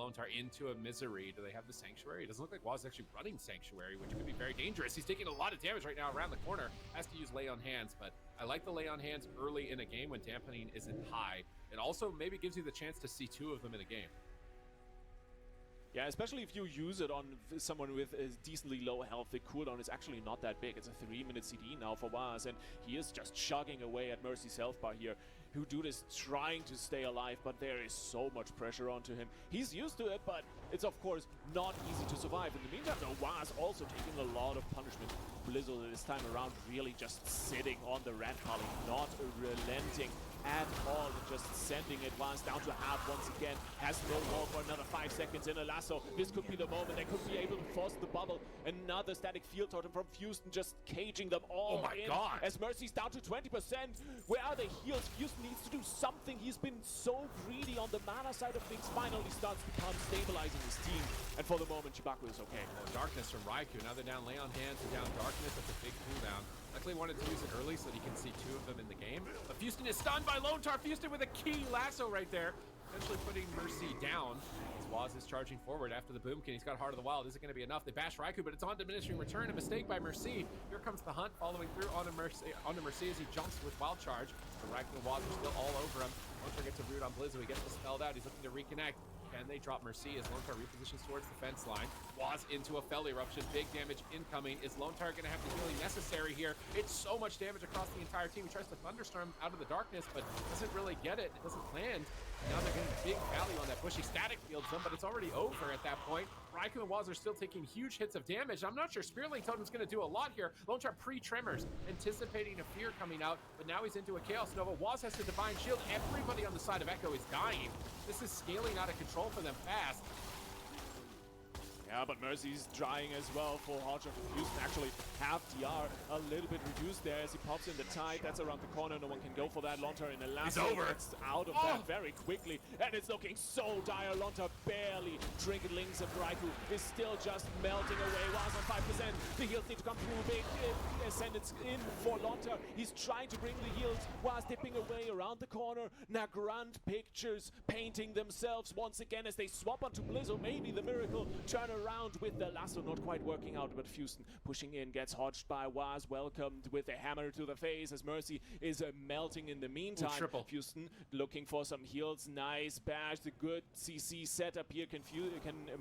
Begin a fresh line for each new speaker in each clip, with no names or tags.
Lontar into a misery. Do they have the Sanctuary? It doesn't look like Waz is actually running Sanctuary, which could be very dangerous. He's taking a lot of damage right now around the corner. Has to use Lay on Hands, but I like the Lay on Hands early in a game when dampening isn't high. It also maybe gives you the chance to see two of them in a game.
Yeah, especially if you use it on someone with a decently low health. The cooldown is actually not that big. It's a 3-minute CD now for Waz, and he is just chugging away at Mercy's health bar here. Who Dude is trying to stay alive, but there is so much pressure onto him. He's used to it, but it's of course not easy to survive. In the meantime, though, Waz also taking a lot of punishment. Blizzard this time around really just sitting on the red collie, not relenting at all, and just sending it Waz down to half once again. Has no wall for another 5 seconds in a lasso. This could be the moment they could be able to force the bubble. Another static field totem from Houston, just caging them all in. Oh my god! As Mercy's down to 20%. Where are the heals? Houston needs to do something. He's been so greedy on the mana side of things. Finally starts to become stabilizing his team. And for the moment, Chibaku is okay.
Oh, Darkness from Raikou. Now they're down Lay on Hands and down Darkness. That's a big cooldown. Luckily wanted to use it early so that he can see two of them in the game. But Houston is stunned by Lontar. Houston with a key lasso right there. Essentially putting Mercy down. As Waz is charging forward after the Boomkin. He's got Heart of the Wild. Is it going to be enough? They bash Raikou, but it's on diminishing return. A mistake by Mercy. Here comes the hunt following through onto Mercy as he jumps with Wild Charge. The Raikou and Waz are still all over him. Lontar gets a root on Blizzo. He gets dispelled out. He's looking to reconnect. Can they drop Mercy as Lontar repositions towards the fence line? Waz into a Fell Eruption. Big damage incoming. Is Lontar going to have the healing necessary here? It's so much damage across the entire team. He tries to Thunderstorm out of the darkness, but doesn't really get it. It doesn't land. Now they're getting big value on that bushy static field zone, but it's already over at that point. Raikou and Waz are still taking huge hits of damage. I'm not sure Spearling Totem's going to do a lot here. Lontar pre-tremors, anticipating a fear coming out, but now he's into a Chaos Nova. Waz has to Divine Shield. Everybody on the side of Echo is dying. This is scaling out of control for them fast.
Yeah, but Mercy's drying as well for Hodgson. Houston actually half DR, a little bit reduced there as he pops in the tide. That's around the corner. No one can go for that. Lontar in the last gets out of that very quickly, and it's looking so dire. Lontar barely drinking links, and Raikou is still just melting away. Waz on 5%. The heals need to come through. Big Ascendance in for Lontar. He's trying to bring the heals. Waz dipping away around the corner. Nagrand Pictures painting themselves once again as they swap onto Blizzo. Maybe the miracle turn around with the lasso, not quite working out, but Houston pushing in, gets hodged by Waz, welcomed with a hammer to the face as Mercy is melting in the meantime.
Triple.
Houston looking for some heals. Nice bash, the good CC setup here. Can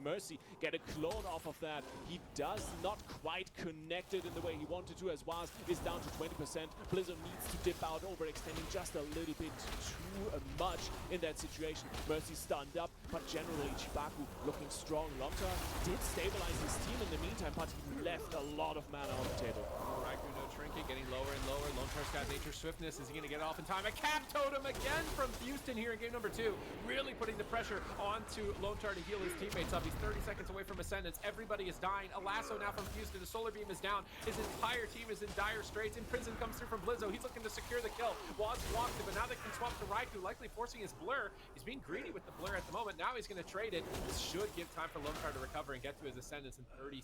Mercy get a clone off of that? He does not quite connect it in the way he wanted to, as Waz is down to 20%. Blizzard needs to dip out, overextending just a little bit too much in that situation. Mercy stunned up, but generally Chibaku looking strong. Lontar did stabilize his team in the meantime, but he left a lot of mana on the table.
Raikou, no trinket, getting lower and lower. Lontar's got Nature's Swiftness. Is he going to get it off in time? A Cap Totem again from Houston here in game number 2. Really putting the pressure onto Lontar to heal his teammates up. He's 30 seconds away from Ascendance. Everybody is dying. A lasso now from Houston. The Solar Beam is down. His entire team is in dire straits. Prison comes through from Blizzo. He's looking to secure the kill. Waz blocks it, but now they can swap to Raikou, likely forcing his blur. He's being greedy with the blur at the moment. Now he's going to trade it. This should give time for Lontar to recover and get to his Ascendance in 13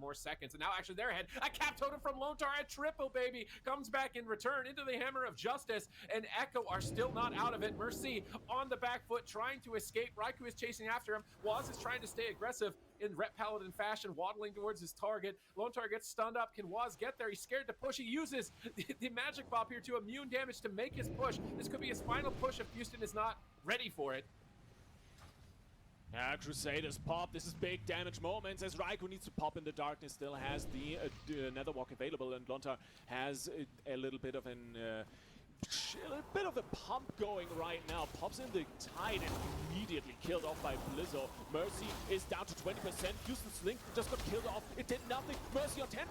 more seconds. And now actually they're ahead. A Cap Totem from Lontar, a triple, baby. Comes back in return into the Hammer of Justice, and Echo are still not out of it. Mercy on the back foot, trying to escape. Raikou is chasing after him. Waz is trying to stay aggressive in Rep Paladin fashion, waddling towards his target. Lontar gets stunned up. Can Waz get there? He's scared to push. He uses the Magic Bop here to immune damage to make his push. This could be his final push if Houston is not ready for it.
Yeah, Crusaders pop. This is big damage moments as Raikou needs to pop in the darkness. Still has the Netherwalk available, and Lontar has a little bit of a pump going right now. Pops in the tide and immediately killed off by Blizzo. Mercy is down to 20%. Houston's Link just got killed off. It did nothing. Mercy on 10%.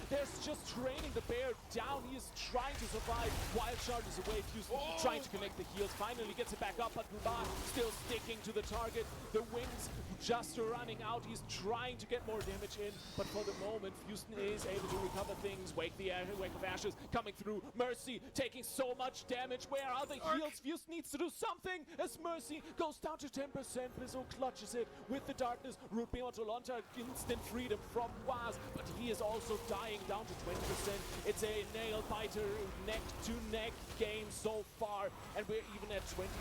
There's just training the bear down. He is trying to survive. Wild Shard is away. Houston trying to connect the heals. Finally gets it back up, but Lubar still sticking to the target. The wings just running out. He's trying to get more damage in, but for the moment, Houston is able to recover things. Wake of Ashes coming through. Mercy taking so so much damage. Where are the heals? Fuse needs to do something as Mercy goes down to 10%. Blizzo clutches it with the darkness. Root beam onto Lonta, instant freedom from Waz, but he is also dying down to 20%. It's a nail biter, neck to neck game so far, and we're even at 25%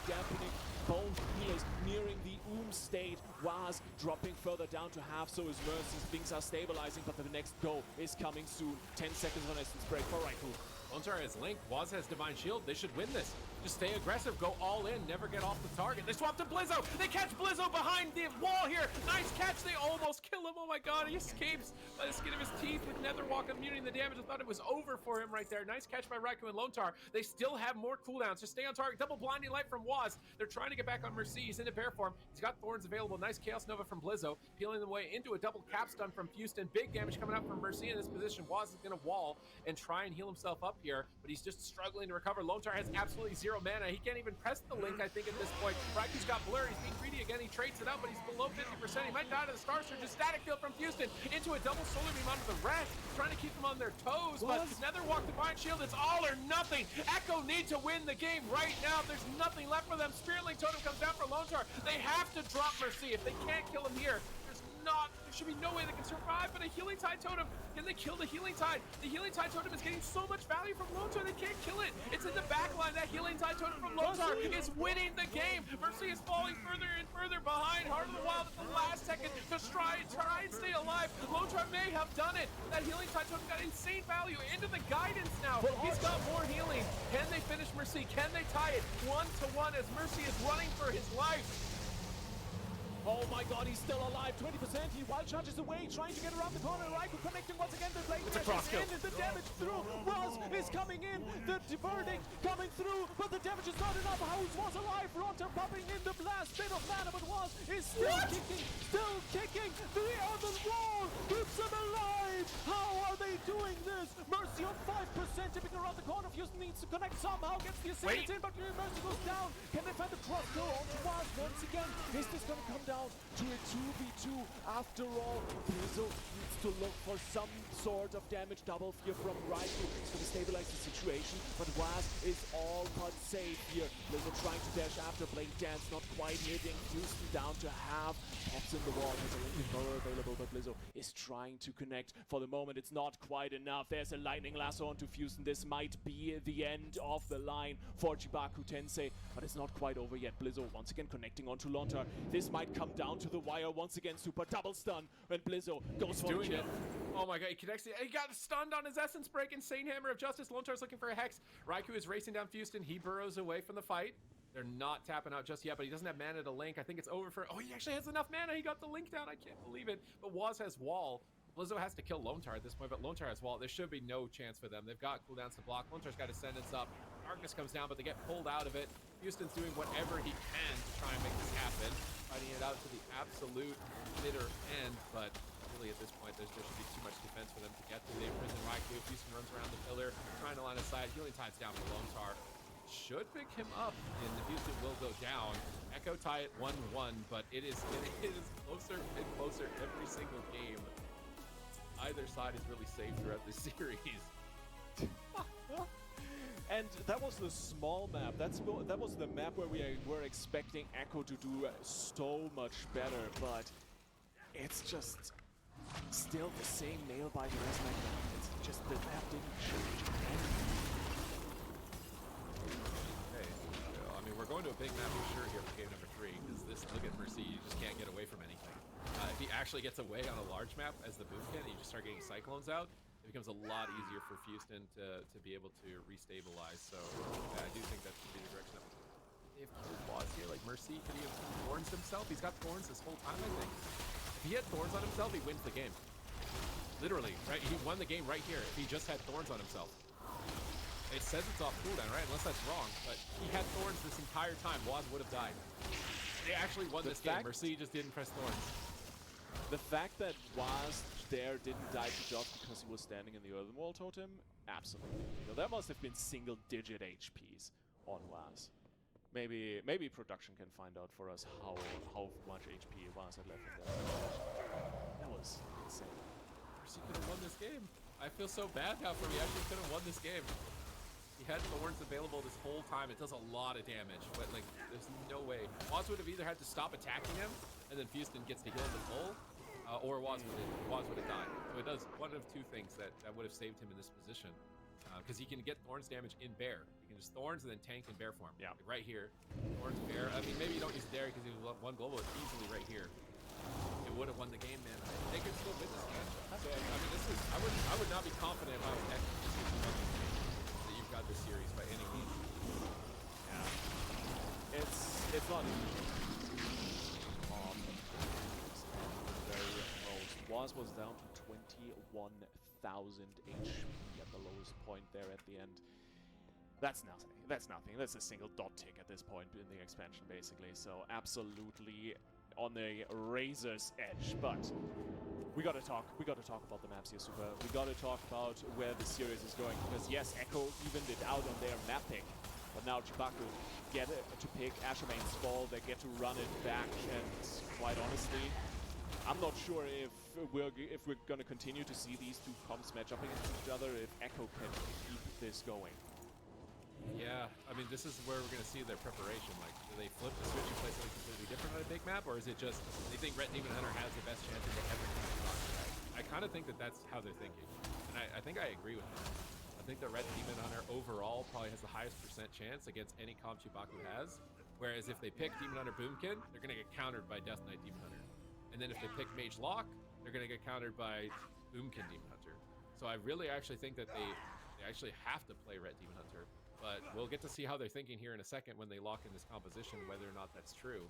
dampening. Both healers nearing the state. Waz dropping further down to half, so is Mercy. Things are stabilizing, but the next go is coming soon. 10 seconds on Essence Break for Raikou.
Lontar has Link, Waz has Divine Shield. They should win this. Just stay aggressive, go all in, never get off the target. They swap to Blizzo. They catch Blizzo behind the wall here. Nice catch. They almost kill him. Oh my god, he escapes by the skin of his teeth with Netherwalk immuning the damage. I thought it was over for him right there. Nice catch by Raikou and Lontar. They still have more cooldowns. Just stay on target. Double blinding light from Waz. They're trying to get back on Mercy. He's in a bear form. He's got Thorns available. Nice Chaos Nova from Blizzo. Peeling the way into a double cap stun from Houston. Big damage coming out from Mercy in this position. Waz is going to wall and try and heal himself up here, but he's just struggling to recover. Lontar has absolutely zero mana. He can't even press the Link, I think, at this point. Raiku's got Blur. He's being greedy again. He trades it out, but he's below 50%. He might die to the Star Surge. A static field from Houston into a double solar beam onto the rest, trying to keep them on their toes. But Netherwalk, Divine Shield, it's all or nothing. Echo need to win the game right now. There's nothing left for them. Spirit Link Totem comes down for Lontar. They have to drop Mercy. If they can't kill him here, there should be no way they can survive, but a Healing Tide Totem, can they kill the Healing Tide? The Healing Tide Totem is getting so much value from Lontar, they can't kill it. It's in the back line. That Healing Tide Totem from Lontar is winning the game. Mercy is falling further and further behind. Heart of the Wild at the last second to try and stay alive. Lontar may have done it. That Healing Tide Totem got insane value into the guidance now. He's got more healing. Can they finish Mercy? Can they tie it 1-1 as Mercy is running for his life?
Oh my god, he's still alive, 20%. He wild charges away, trying to get around the corner. Raikou connecting once again. The blade is in, and the damage through. Waz is coming in. The verdict coming through, but the damage is not enough. House was alive. Lontar popping in the last bit of mana, but Waz is still kicking. The other wall keeps him alive. How are they doing this? Mercy on 5%, tipping around the corner. Houston needs to connect somehow, gets the assist in, but Mercy goes down. Can they find the cross kill onto Waz once again? Is this gonna come down to a 2v2 after all? Blizzo needs to look for some sort of damage. Double fear from Raikou. It's gonna stabilize the situation, but Waz is all but safe here. Blizzo trying to dash after Blade Dance, not quite hitting. Houston down to half. Taps in the wall. There's a Lincoln Burrow available, but Blizzo is trying to connect. For the moment, it's not quite enough. There's a Lightning Lasso onto Houston. This might be the end of the line for Chibaku Tensei, but it's not quite over yet. Blizzo once again connecting onto Lontar. This might come down to the wire once again. Super double stun when Blizzo goes for the kill.
Oh my god, he connects it. He got stunned on his Essence Break. Insane Hammer of Justice. Lontar's looking for a Hex. Raikou is racing down Houston. He burrows away from the fight. They're not tapping out just yet, but he doesn't have mana to Link. I think it's over for... Oh, he actually has enough mana. He got the Link down. I can't believe it. But Waz has Wall. Blizzo has to kill Lontar at this point, but Lontar has Wall. There should be no chance for them. They've got cooldowns to block. Lontar's got Ascendance up. Darkness comes down, but they get pulled out of it. Houston's doing whatever he can to try and make this happen. Fighting it out to the absolute bitter end, but really at this point, there should be too much defense for them to get to. They imprison Raikou. Houston runs around the pillar, trying to line of sight. Healing Tide's down for Lontar. Should pick him up, and Houston will go down. Echo tie it 1-1, but it is closer and closer every single game. Either side is really safe throughout the series.
And that was the small map. That was the map where we were expecting Echo to do so much better, but it's just still the same nail-biting as Magma. It's just the map didn't change anything.
Okay, I mean, we're going to a big map for sure here for game number 3, because this, look at Mercy, you just can't get away from anything. If he actually gets away on a large map as the boom can, and you just start getting Cyclones out, it becomes a lot easier for Houston to be able to restabilize. So yeah, I do think that should be the direction that if he was here, like Mercy, could he have Thorns himself? He's got Thorns this whole time, I think. If he had Thorns on himself, he wins the game. Literally, right? He won the game right here if he just had Thorns on himself. It says it's off cooldown, right? Unless that's wrong, but he had Thorns this entire time. Waz would have died. They actually won this game. Mercy just didn't press Thorns.
The fact that Waz there didn't die to Job because he was standing in the Earthen Wall Totem, absolutely. You know, that must have been single-digit HPs on Waz. Maybe production can find out for us how much HP Waz had left in there. That was insane.
Mercy could have won this game. I feel so bad now for me. He actually could have won this game. He had Thorns available this whole time. It does a lot of damage, but like, there's no way. Waz would have either had to stop attacking him, and then Houston gets to heal the full, or Waz would have died. So it does one of two things that would have saved him in this position, because he can get Thorns damage in Bear. He can just Thorns and then tank in Bear form.
Yeah.
Like right here, Thorns Bear. I mean, maybe you don't use Derry because he was one global. It's easily right here. It would have won the game, man. They could still win this match. I mean, this is. I would not be confident if I was X that you've got this series by any means.
Yeah. It's not easy. Very most. Waz was down to 21,000 HP at the lowest point there at the end. That's nothing. That's nothing. That's a single dot tick at this point in the expansion, basically. So absolutely on a razor's edge. But we gotta talk about the maps here, Super. We gotta talk about where the series is going, because yes, Echo evened it out on their map pick, but now Chibaku get to pick Ashermane's Fall. They get to run it back, and quite honestly, I'm not sure if we're gonna continue to see these two comps match up against each other, if Echo can keep this going.
Yeah, I mean, this is where we're going to see their preparation. Like, do they flip the switch and play something completely different on a big map, or is it just they think Red Demon Hunter has the best chance of ever getting I kind of think that that's how they're thinking, and I think I agree with that. I think that Red Demon Hunter overall probably has the highest % chance against any comp Chibaku has, whereas if they pick Demon Hunter Boomkin, they're going to get countered by Death Knight Demon Hunter. And then if they pick Mage Lock, they're going to get countered by Boomkin Demon Hunter. So I really actually think that they actually have to play Red Demon Hunter. But we'll get to see how they're thinking here in a second when they lock in this composition, whether or not that's true.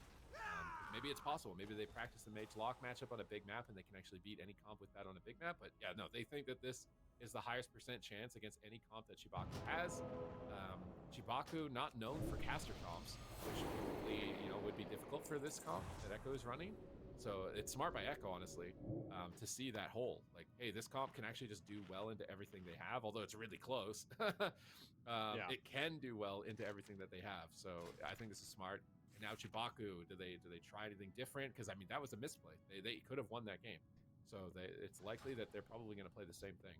Maybe it's possible. Maybe they practice the Mage Lock matchup on a big map and they can actually beat any comp with that on a big map. But yeah, no, they think that this is the highest % chance against any comp that Chibaku has. Chibaku, not known for caster comps, which probably, would be difficult for this comp that Echo is running. So it's smart by Echo, honestly, to see that hole. Like, hey, this comp can actually just do well into everything they have, although it's really close. It can do well into everything that they have. So I think this is smart. And now Chibaku, do they try anything different? Because I mean, that was a misplay. They could have won that game. So it's likely that they're probably going to play the same thing.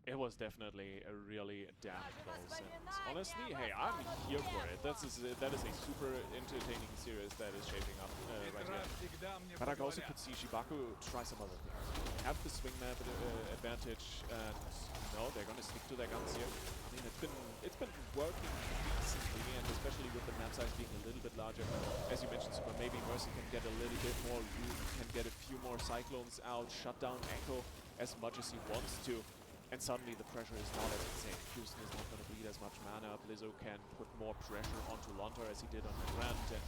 It was definitely a really damn close, and honestly, hey, I'm here for it. That is a super entertaining series that is shaping up right here. But I also could see Chibaku try some other things. Have the swing map advantage, and they're gonna stick to their guns here. I mean, it's been working decently, and especially with the map size being a little bit larger. As you mentioned, Super, maybe Mercy can get a little bit more room, can get a few more cyclones out, shut down Echo as much as he wants to. And suddenly the pressure is not as insane. Houston is not going to bleed as much mana. Blizzo can put more pressure onto Lontar as he did on the Grand, and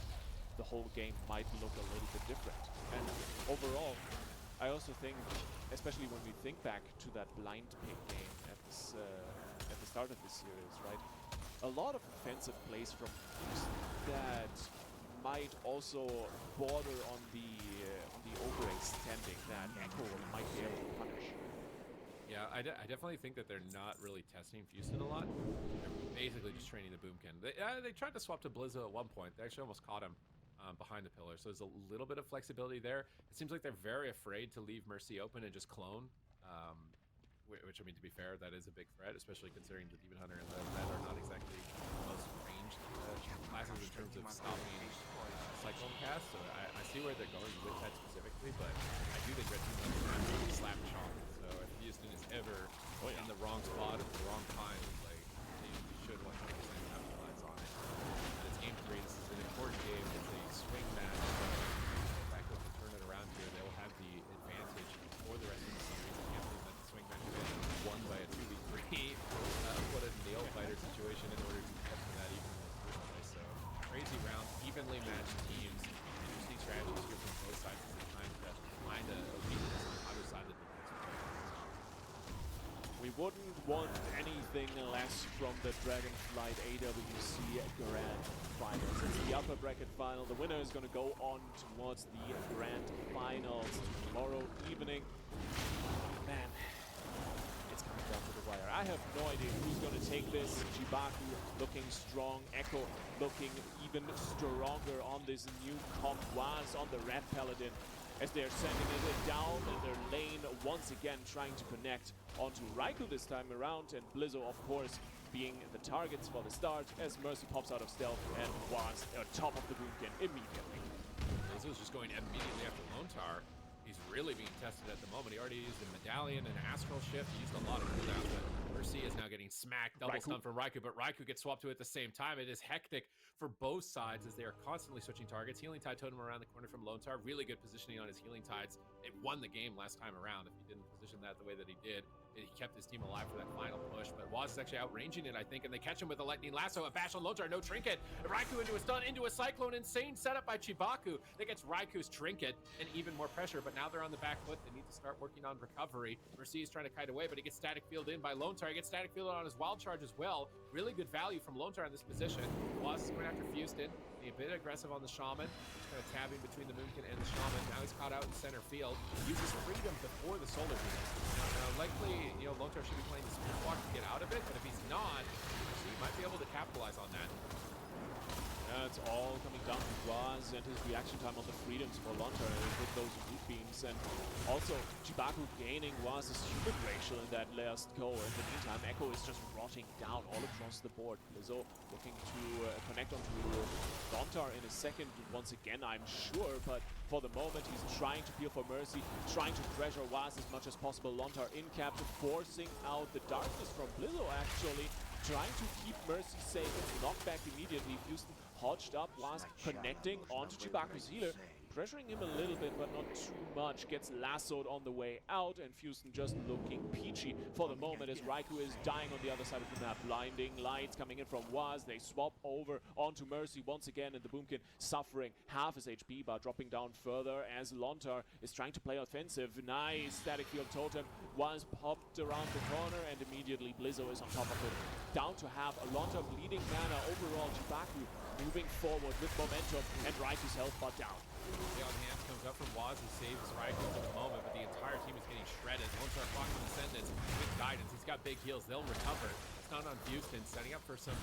the whole game might look a little bit different. And overall, I also think, especially when we think back to that blind pick game at the start of this series, right? A lot of offensive plays from Houston that might also border on the overextending that Echo might be able to punish.
Yeah, I definitely think that they're not really testing Houston a lot. They're basically just training the Boomkin. They tried to swap to Blizzo at one point. They actually almost caught him behind the pillar, so there's a little bit of flexibility there. It seems like they're very afraid to leave Mercy open and just clone, which, I mean, to be fair, that is a big threat, especially considering the Demon Hunter and the Red are not exactly the most ranged classes in terms of stopping Cyclone cast, so I see where they're going with that specifically, but I do think Red Demon Hunter is really slap shot. So if Houston is ever in the wrong spot at the wrong time, like, they should 100% capitalize on it. And it's game 3. This is an important game. It's a swing match. So if Echo can turn it around here, they will have the advantage for the rest of the series. I can't believe that the swing match is won by a 2v3. What a nail biter situation in order to get to that even in the first place. So crazy round, evenly matched teams. Interesting strategies here from both sides. They're trying to find a weakness on either side of the
We wouldn't want anything less from the Dragonflight AWC Grand Finals. It's the upper bracket final. The winner is going to go on towards the Grand Finals tomorrow evening. Man, it's coming down to the wire. I have no idea who's going to take this. Chibaku looking strong. Echo looking even stronger on this new comp. Waz on the Red Paladin, as they're sending it down in their lane once again, trying to connect onto Raikou this time around, and Blizzo, of course, being the targets for the start as Mercy pops out of stealth and was on top of the Boomkin immediately.
Blizzo's just going immediately after Lontar. He's really being tested at the moment. He already used a Medallion and Astral Shift. He used a lot of cooldowns, but Mercy is now getting smacked. Double stun from Raikou, but Raikou gets swapped to at the same time. It is hectic for both sides as they are constantly switching targets. Healing Tide Totem around the corner from Lontar. Really good positioning on his Healing Tides. It won the game last time around. If he didn't position that the way that he did, he kept his team alive for that final push. But Waz is actually outranging it, I think, and they catch him with a Lightning Lasso. A bash on Lontar, no trinket. Raikou into a stun, into a Cyclone. Insane setup by Chibaku. That gets Raikou's trinket and even more pressure, but now they're on the back foot. They need to start working on recovery. Mercy is trying to kite away, but he gets static field in by Lontar. He gets static field on his Wild Charge as well. Really good value from Lontar in this position. Waz is going after Fuston. A bit aggressive on the Shaman. Just kind of tabbing between the Moonkin and the Shaman. Now he's caught out in center field. Uses Freedom before the Solar Beam. Now, likely, Lontar should be playing the Spirit Walk to get out of it, but if he's not, he might be able to capitalize on that.
Yeah, it's all coming down to Waz and his reaction time on the Freedoms for Lontar with those root beams, and also Chibaku gaining Waz's human racial in that last go. In the meantime, Echo is just rotting down all across the board. Blizzo looking to connect onto Lontar in a second once again, I'm sure, but for the moment he's trying to peel for Mercy, trying to pressure Waz as much as possible. Lontar in cap, forcing out the darkness from Blizzo actually, trying to keep Mercy safe. It's knocked back immediately. Houston hodged up, was connecting onto Chibaku's healer, pressuring him a little bit, but not too much. Gets lassoed on the way out, and Houston just looking peachy for the moment as Raikou is dying on the other side of the map. Blinding lights coming in from Waz. They swap over onto Mercy once again, and the Boomkin suffering half his HP, but dropping down further as Lontar is trying to play offensive. Nice static field totem. Waz popped around the corner, and immediately Blizzo is on top of it. Down to have a Lontar bleeding mana overall. Chibaku moving forward with momentum, and Raikou's health bar down.
The on hands comes up from Waz and saves Raikou for the moment, but the entire team is getting shredded. Lontar blocking Ascendance with guidance. He's got big heals. They'll recover. Stun on Houston, setting up for some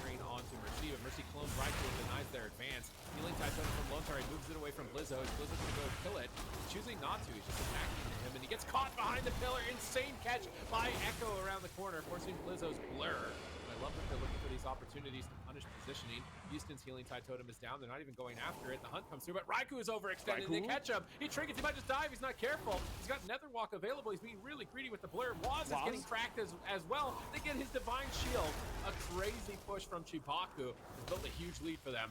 train onto Mercy, but Mercy clones Raikou and denies their advance. Healing Tide Totem from Lontar. He moves it away from Blizzo. Blizzo's going to go kill it. He's choosing not to. He's just attacking him, and he gets caught behind the pillar. Insane catch by Echo around the corner, forcing Blizzo's blur. I love that they're looking for these opportunities to punish positioning. Houston's Healing Tide Totem is down. They're not even going after it. The hunt comes through, but Raikou is overextended. They catch him. He trinkets. He might just die if he's not careful. He's got Nether Walk available. He's being really greedy with the blur. Waz is getting cracked as well. They get his Divine Shield. A crazy push from Chibaku has built a huge lead for them.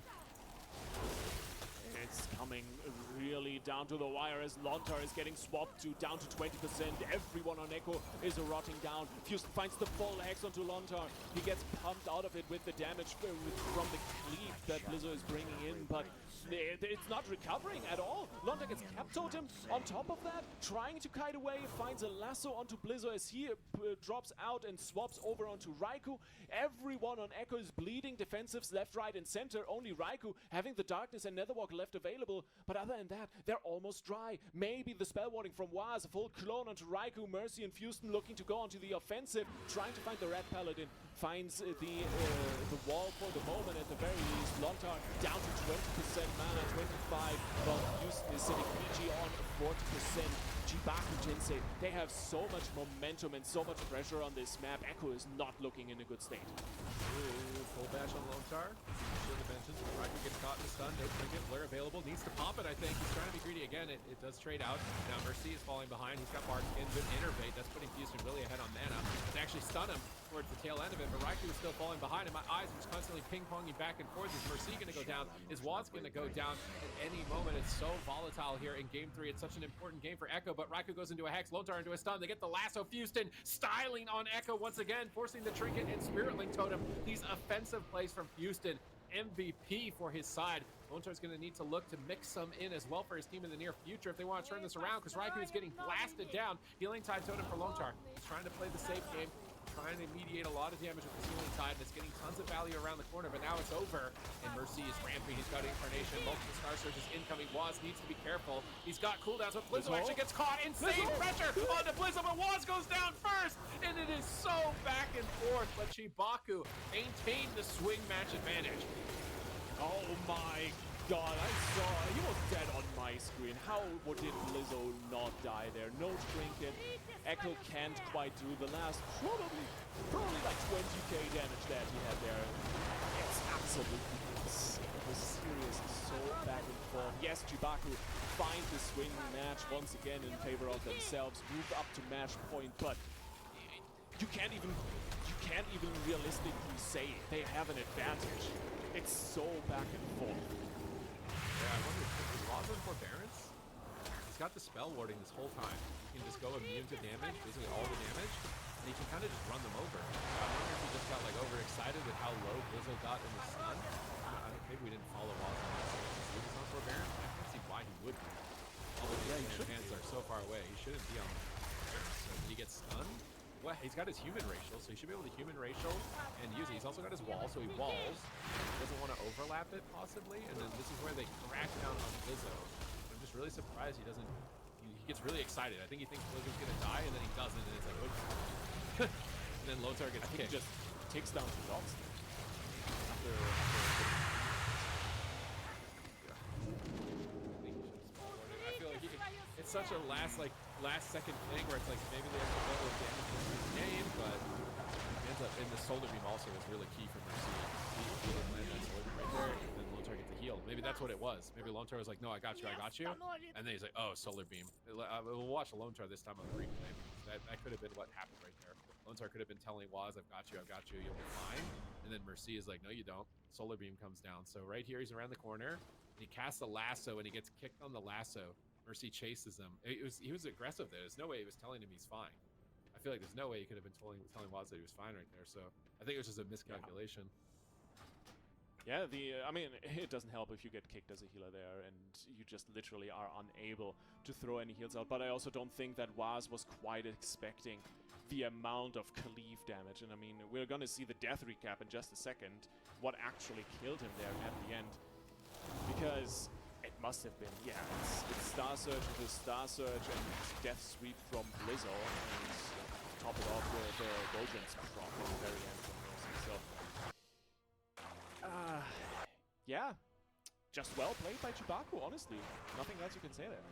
It's coming really down to the wire as Lontar is getting swapped to down to 20%. Everyone on Echo is rotting down. Houston finds the full hex onto Lontar. He gets pumped out of it with the damage from the cleave that Blizzo is bringing in, but it's not recovering at all. Lontar gets cap totem on top of that, trying to kite away, finds a lasso onto Blizzo as he drops out and swaps over onto Raikou. Everyone on Echo is bleeding, defensives left, right, and center. Only Raikou having the darkness and Netherwalk left available, but other than that, they're almost dry. Maybe the spell warding from Waz, a full clone onto Raikou. Mercy and Houston looking to go onto the offensive, trying to find the Red Paladin. Finds the wall for the moment at the very least. Lontar down to 20% mana, 25, but Houston is sitting PG on 40%. Chibaku Jinsei, they have so much momentum and so much pressure on this map. Echo is not looking in a good state.
Full bash on Lontar. Sure the mentions. Raikou gets caught in the stun. No trinket. Blur available. Needs to pop it, I think. He's trying to be greedy again. It does trade out. Now Mercy is falling behind. He's got Bark Skin. Good innervate. That's putting Houston really ahead on mana. They actually stun him towards the tail end of it, but Raikou is still falling behind, and my eyes are just constantly ping-ponging back and forth. Is Mercy going to go down? Is Waz going to go down at any moment? It's so volatile here in Game 3. It's such an important game for Echo, but Raikou goes into a Hex, Lontar into a stun. They get the lasso. Houston styling on Echo once again, forcing the trinket and Spirit Link Totem. These offensive plays from Houston. MVP for his side. Lontar's going to need to look to mix some in as well for his team in the near future if they want to turn this around, because Raikou is getting blasted down. Healing Tide Totem for Lontar. He's trying to play the safe game, trying to mediate a lot of damage with the Healing Tide, and it's getting tons of value around the corner, but now it's over. And Mercy is ramping. He's got Incarnation. Multiple Star Surges incoming. Waz needs to be careful. He's got cooldowns, but Blizzo actually gets caught. Insane pressure onto Blizzo, but Waz goes down first, and it is so back and forth, but Chibaku maintained the swing match advantage.
Oh my gone. I saw he was dead on my screen. How did Blizzo not die there? No trinket. Echo can't quite do the last probably like 20k damage that he had there. It's absolutely insane. It was serious, so back and forth. Yes, Chibaku find the swing match once again in favor of themselves, move up to match point, but you can't even realistically say they have an advantage. It's so back and forth.
Yeah, I wonder if he lost in forbearance? He's got the spell warding this whole time. He can just go immune to damage, basically all the damage, and he can kind of just run them over. I wonder if he just got like overexcited with how low Blizzo got in the stun. Maybe we didn't follow Waz on that, so he was on forbearance. I can't see why he would be. Although his hands are so far away, he shouldn't be on forbearance. So did he get stunned? Well, he's got his human racial, so he should be able to human racial and use it. He's also got his wall, so he walls. He doesn't want to overlap it, possibly. And then this is where they crack down on Blizzo. I'm just really surprised he doesn't... He gets really excited. I think he thinks Blizzo's going to die, and then he doesn't, and it's like, oops. And then Lotar gets kicked.
He just takes down the dogs.
I feel like it's such a last second thing where it's like maybe they have to go with damage in the game, but it ends up in the solar beam also was really key for Mercy. He didn't land that solar beam right there, and then Lotar gets the heal. Maybe that's what it was. Maybe Lotar was like, no, I got you. And then he's like, oh, solar beam. We'll watch Lotar this time on the replay. That could have been what happened right there. Lotar could have been telling Waz, I've got you, you'll be fine. And then Mercy is like, no, you don't. Solar beam comes down. So right here, he's around the corner, and he casts a lasso, and he gets kicked on the lasso. Mercy chases him. He was aggressive there. There's no way he was telling him he's fine. I feel like there's no way he could have been telling Waz that he was fine right there. So I think it was just a miscalculation.
Yeah, I mean, it doesn't help if you get kicked as a healer there and you just literally are unable to throw any heals out. But I also don't think that Waz was quite expecting the amount of cleave damage. And I mean, we're gonna see the death recap in just a second, what actually killed him there at the end. Because it must have been, yeah, it's Star Surge with Star Surge and Death Sweep from Blizzo, and top it off with the Goldrin's prop at the very end from Mercy. So, yeah, just well played by Chibaku, honestly. Nothing else you can say there.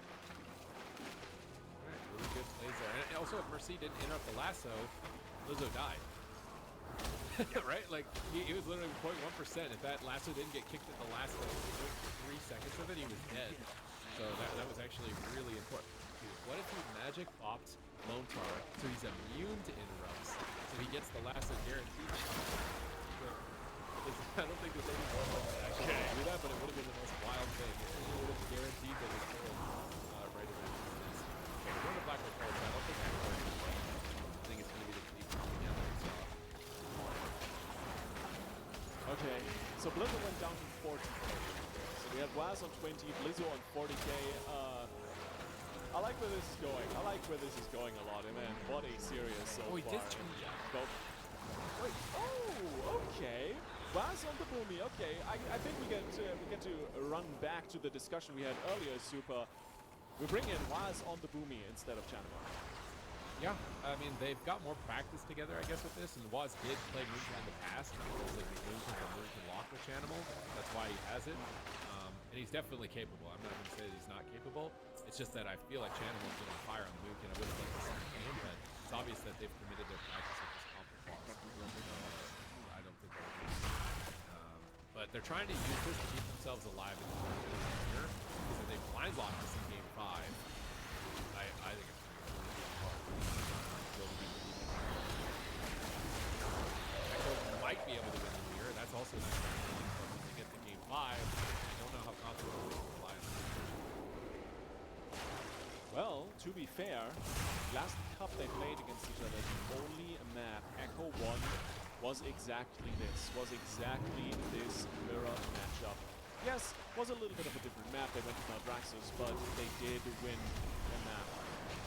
Alright, really good plays there. And also, if Mercy didn't interrupt the lasso, Blizzo died. Right? Like, he was literally 0.1%. If that lasso didn't get kicked at the last, like, 3 seconds of it, he was dead. So that was actually really important. Dude, what if he magic opt Lotar so he's immune to interrupts? So he gets the lasso guaranteed. I don't think there's any more that actually do that, but it would have been the most wild thing. It would have guaranteed that it's killed right away. Okay, we're going to Black Hole Cards. I don't think that's going to be well. I think it's going to be the cleave coming down like so.
Okay, so Blizzo went down to 40k. So we have Waz on 20, Blizzo on 40k. I like where this is going. I like where this is going a lot, and man, what a series so far.
He did change that.
Wait, oh, okay. Waz on the Boomy, okay. I think we get to run back to the discussion we had earlier, Super. We bring in Waz on the Boomy instead of Channeler.
Yeah, I mean, they've got more practice together, I guess, with this, and Waz did play Moonkin in the past. He was like the Moonkin lock with Chanimal. That's why he has it. And he's definitely capable. I'm not going to say that he's not capable. It's just that I feel like Chanimal's been on fire on the Moonkin. I would have liked to see him, but it's obvious that they've committed their practice with this comp clause. I don't think they're but they're trying to use this to keep themselves alive in the future, because if they blind block this in game 5, I think it's going to be really hard. Echo might be able to win the mirror. That's also nice. But when they get to game 5, I don't know how confident we can rely on that.
Well, to be fair, last cup they played against each other, the only map Echo won was exactly this mirror matchup. Yes, was a little bit of a different map. They went to Maldraxxus, but they did win the map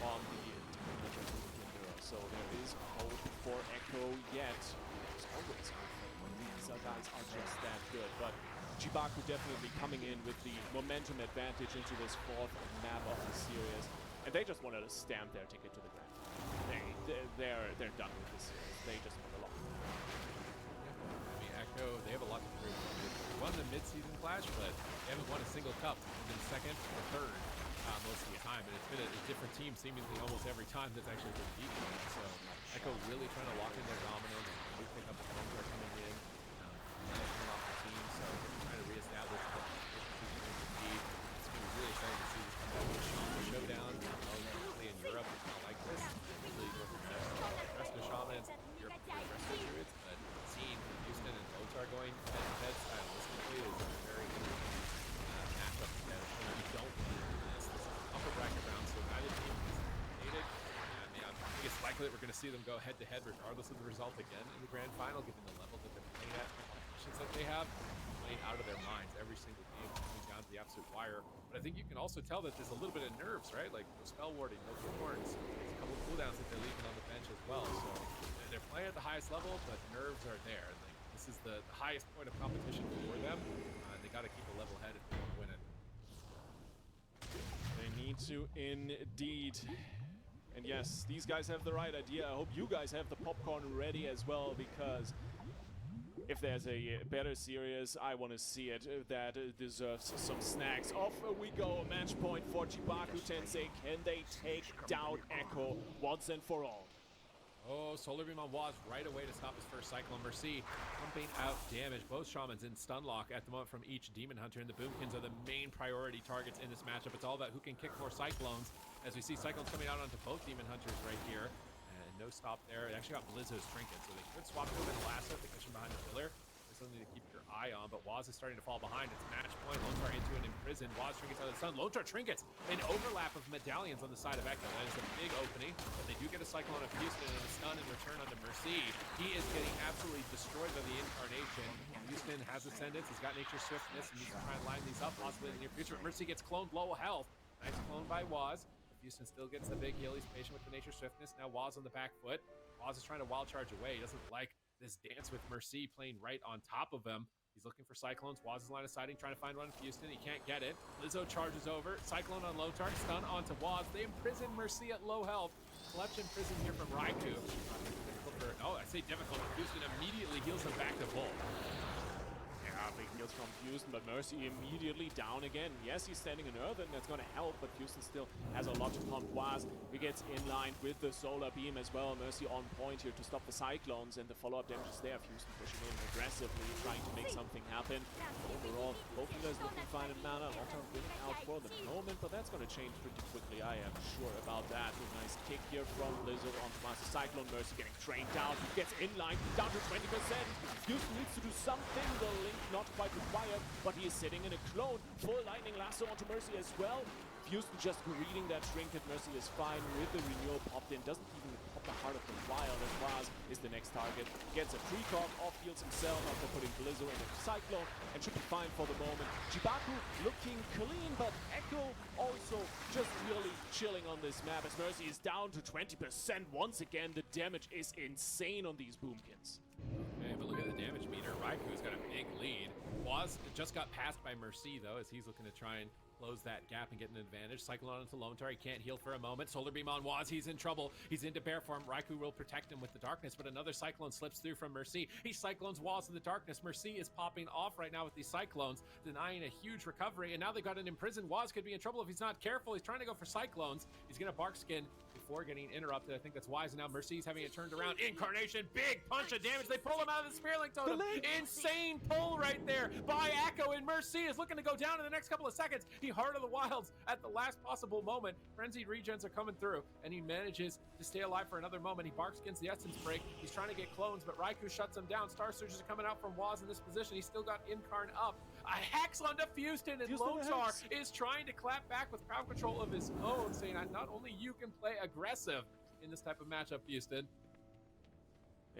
on the mirror. So there is hope for Echo yet. There's always hope when these guys are just that good. But Chibaku definitely coming in with the momentum advantage into this 4th map of the series. And they just wanted to stamp their ticket to the ground. They're done with this series. They just want to lock.
Echo, they have a lot to prove. They won the mid-season clash, but they haven't won a single cup. They've been second or third most of the time, and it's been a different team seemingly almost every time that's actually been beaten. So Echo really trying to lock in their dominance. They pick up the homes are coming in, coming off the team, so trying to reestablish the lead. It's going to be really exciting to see this come out of showdown. Hopefully in Europe, it's not like this. Usually North America, rest of shamans, Europe, rest of druids, but seeing Houston and Lotar going head-to-head stylistically is a very interesting matchup together. You don't this is upper bracket round, so neither team is eliminated. I think it's likely that we're going to see them go head-to-head regardless of the result again in the grand final, given the level that they're playing at, the competitions that they have, playing out of their minds every single game, coming down to the absolute wire. But I think you can also tell that there's a little bit of nerves, right? Like no spell warding, no horns, there's a couple of cooldowns that they're leaving on the bench as well. So they're playing at the highest level, but nerves are there. Like, this is the highest point of competition for them. They got to keep a level head if they want to win it.
They need to indeed. And yes, these guys have the right idea. I hope you guys have the popcorn ready as well, because if there's a better series, I want to see it. That deserves some snacks. Off we go. Match point for Jibaku Tensei. Can they take down Echo once and for all?
Oh, Solar Beam on Waz right away to stop his first Cyclone. Mercy pumping out damage. Both Shamans in stun lock at the moment from each Demon Hunter, and the Boomkins are the main priority targets in this matchup. It's all about who can kick more Cyclones, as we see Cyclones coming out onto both Demon Hunters right here. And no stop there. It actually got Blizzo's Trinket, so they could swap to him in the lasso if they push him behind the pillar. Something to keep your eye on, but Waz is starting to fall behind. It's match point. Lonetar into an imprison. Waz trinkets out of the sun. Lonetar trinkets an overlap of medallions on the side of Echo. That is a big opening, but they do get a Cyclone of Houston and a stun in return onto Mercy. He is getting absolutely destroyed by the Incarnation. Houston has Ascendance. He's got Nature Swiftness, and needs to try and line these up possibly in the near future. But Mercy gets cloned low health. Nice clone by Waz. Houston still gets the big heal. He's patient with the Nature Swiftness. Now Waz on the back foot. Waz is trying to wild charge away. He doesn't like this dance with Mercy playing right on top of him. He's looking for Cyclones. Waz's line of sighting, trying to find one in Houston. He can't get it. Blizzo charges over. Cyclone on Lotar. Stun onto Waz. They imprison Mercy at low health. Clutch imprison here from Raikou. I say difficult. Houston immediately heals him back to full.
Big heals from Houston, but Mercy immediately down again. Yes, he's standing in Earthen, that's going to help, but Houston still has a lot to pump. Waz, he gets in line with the Solar Beam as well. Mercy on point here to stop the Cyclones, and the follow-up damage is there. Houston pushing in aggressively, trying to make something happen. Overall, both healers looking fine in mana. Lotar winning out for the moment, but that's going to change pretty quickly, I am sure about that. A nice kick here from Blizzard onto Master Cyclone. Mercy getting trained down, gets in line, down to 20%. Houston needs to do something. The Link not quite required, but he is sitting in a clone. Full lightning lasso onto Mercy as well. Houston just reading that trinket. Mercy is fine with the renewal popped in. Doesn't even pop the Heart of the Wild, as Waz is the next target. Gets a precog, off-heals himself after putting Blizzo in a Cyclone, and should be fine for the moment. Jibaku looking clean, but Echo also just really chilling on this map, as Mercy is down to 20% once again. The damage is insane on these Boomkins.
Okay, but look at the damage meter. Raiku's got a big lead. Waz just got passed by Mercy, though, as he's looking to try and close that gap and get an advantage. Cyclone onto Lonetar. He can't heal for a moment. Solar Beam on Waz. He's in trouble. He's into bear form. Raikou will protect him with the darkness, but another Cyclone slips through from Mercy. He Cyclones Waz in the darkness. Mercy is popping off right now with these Cyclones, denying a huge recovery, and now they've got an imprisoned. Waz could be in trouble if he's not careful. He's trying to go for Cyclones. He's going to Bark Skin before getting interrupted. I think that's wise. And now Mercy's having it turned around. Incarnation, big punch of damage. They pull him out of the Spearlink Totem. Insane pull right there by Echo, and Mercy is looking to go down in the next couple of seconds. He Heart of the Wilds at the last possible moment. Frenzied regens are coming through, and he manages to stay alive for another moment. He barks against the Essence Break. He's trying to get clones, but Raikou shuts him down. Star Surges are coming out from Waz in this position. He's still got Incarn up. A Hex onto Houston, and Lonetar is trying to clap back with crowd control of his own, saying not only you can play aggressive in this type of matchup, Houston.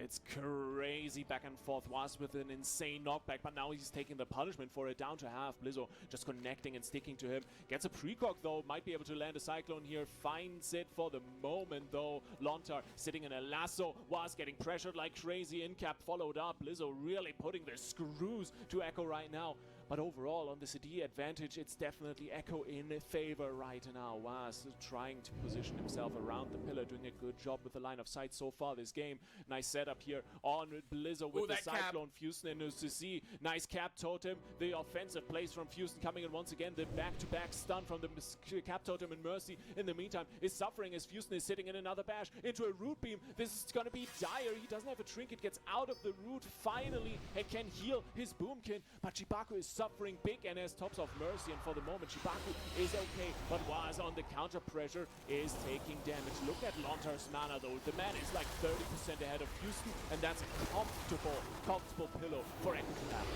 It's crazy back and forth. Waz with an insane knockback, but now he's taking the punishment for it, down to half. Blizzo just connecting and sticking to him. Gets a precog though, might be able to land a Cyclone here. Finds it for the moment though. Lonetar sitting in a lasso. Waz getting pressured like crazy. Incap followed up. Blizzo really putting the screws to Echo right now. But overall, on the CD advantage, it's definitely Echo in favor right now. Was trying to position himself around the pillar, doing a good job with the line of sight so far this game. Nice setup here on Blizzo with the Cyclone. Houston and CC. Nice cap totem. The offensive plays from Houston coming in once again. The back-to-back stun from the cap totem, and Mercy in the meantime is suffering as Houston is sitting in another bash into a root beam. This is gonna be dire. He doesn't have a trinket, gets out of the root finally and can heal his boomkin, but Chibaku is suffering big and has tops of Mercy, and for the moment Chibaku is okay, but was on the counter pressure is taking damage. Look at Lontar's mana though. The man is like 30% ahead of Houston, and that's a comfortable pillow for Echo to have.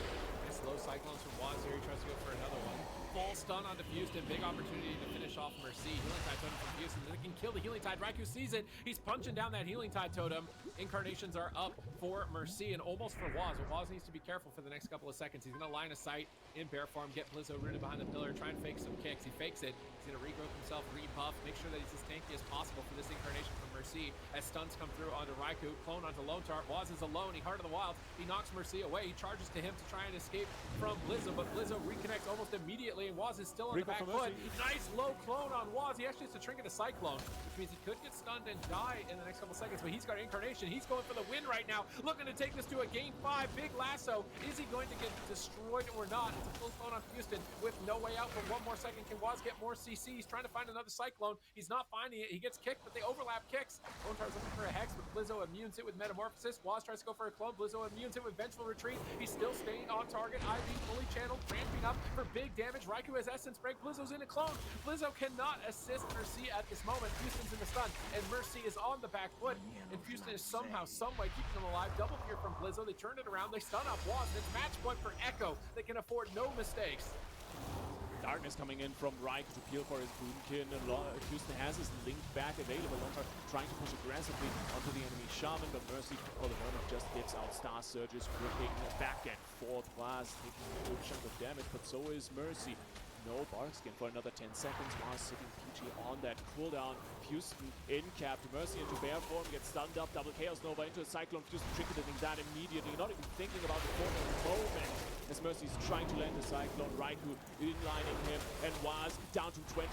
Nice low cyclones from Waz here. He tries to go for another one. Full stun onto Houston. Big opportunity to finish off Mercy. Healing Tide Totem from Houston. They can kill the Healing Tide. Raikou sees it. He's punching down that Healing Tide Totem. Incarnations are up for Mercy and almost for Waz. But Waz needs to be careful for the next couple of seconds. He's going to line of sight in bear form, get Blizzo rooted behind the pillar, try and fake some kicks. He fakes it. He's going to regrowth himself, rebuff, make sure that he's as tanky as possible for this incarnation from Mercy as stuns come through onto Raikou. Clone onto Lone Tar. Waz is alone. He Heart of the Wild. He knocks Mercy away. He charges to him to try and escape from Blizzo, but Blizzo reconnects almost immediately, and Waz is still on the back foot. Nice low clone on Waz. He actually has to trinket a Cyclone, which means he could get stunned and die in the next couple seconds, but he's got Incarnation. He's going for the win right now, looking to take this to a game 5. Big lasso. Is he going to get destroyed or not? It's a full clone on Houston with no way out for one more second. Can Waz get more CC? He's trying to find another Cyclone. He's not finding it. He gets kicked, but they overlap kicks. Lone Tar's looking for a Hex, but Blizzo immunes it with Metamorphosis. Waz tries to go for a clone. Blizzo immunes it with Vengeful Retreat. He's still staying on target. IV fully channeled, ramping up for big damage. Raikou has Essence Break. Blizzo's in a clone. Blizzo cannot assist Mercy at this moment. Houston's in the stun, and Mercy is on the back foot, and Houston is somehow, someway keeping them alive. Double fear from Blizzo. They turn it around. They stun up Waz, and it's match point for Echo. They can afford no mistakes.
Darkness coming in from Raikou to peel for his Boomkin. Houston has his Link back available. Lontar trying to push aggressively onto the enemy Shaman, but Mercy for the moment just gives out Star Surges, gripping back and forth. Was taking a good chunk of damage, but so is Mercy. No Barkskin for another 10 seconds. Was sitting PG on that cooldown. Houston in capped. Mercy into bear form, gets stunned up. Double Chaos Nova into a Cyclone. Houston tricketing that immediately, not even thinking about the moment. As Mercy's trying to land the Cyclone, Raikou inlining him, and Was down to 20%.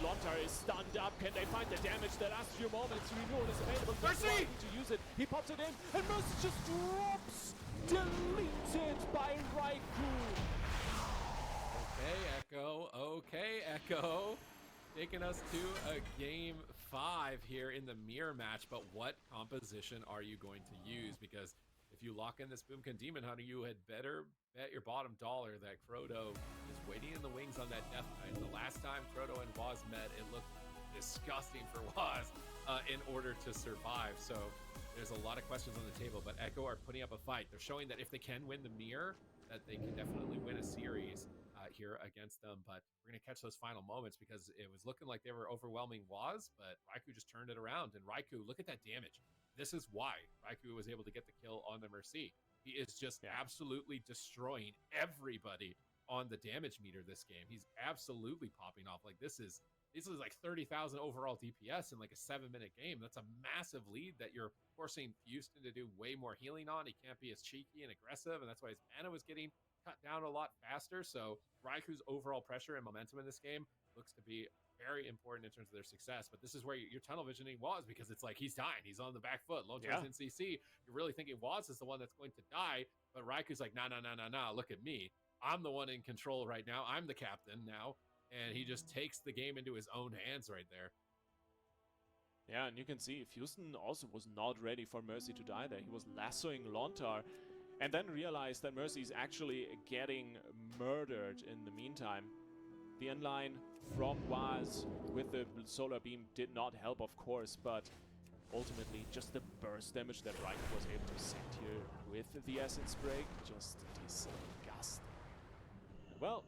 Lontar is stunned up. Can they find the damage? The last few moments, Renewal is available. Mercy to use it. He pops it in, and Mercy just drops. Deleted by Raikou.
Okay, Echo. Taking us to a game 5 here in the mirror match, but what composition are you going to use? Because if you lock in this Boomkin Demon Hunter, you had better bet your bottom dollar that Croto is waiting in the wings on that Death Knight. The last time Croto and Waz met, it looked disgusting for Waz in order to survive. So there's a lot of questions on the table, but Echo are putting up a fight. They're showing that if they can win the mirror, that they can definitely win a series here against them, but we're going to catch those final moments because it was looking like they were overwhelming Waz, but Raikou just turned it around, and Raikou, look at that damage. This is why Raikou was able to get the kill on the Mercy. He is just absolutely destroying everybody on the damage meter this game. He's absolutely popping off. Like this is like 30,000 overall DPS in like a 7-minute game. That's a massive lead that you're forcing Houston to do way more healing on. He can't be as cheeky and aggressive, and that's why his mana was getting cut down a lot faster. So Raikou's overall pressure and momentum in this game looks to be very important in terms of their success. But this is where your tunnel visioning was, because it's like he's dying. He's on the back foot. Lone Tar's in CC. You're really thinking Waz is the one that's going to die, but Raikou's like, nah, look at me. I'm the one in control right now. I'm the captain now. And he just takes the game into his own hands right there.
Yeah, and you can see Houston also was not ready for Mercy to die there. He was lassoing Lontar, and then realized that Mercy is actually getting murdered in the meantime. The inline from Waz with the solar beam did not help, of course, but ultimately just the burst damage that Raikou was able to set here with the Essence Break, just disgusting. Well,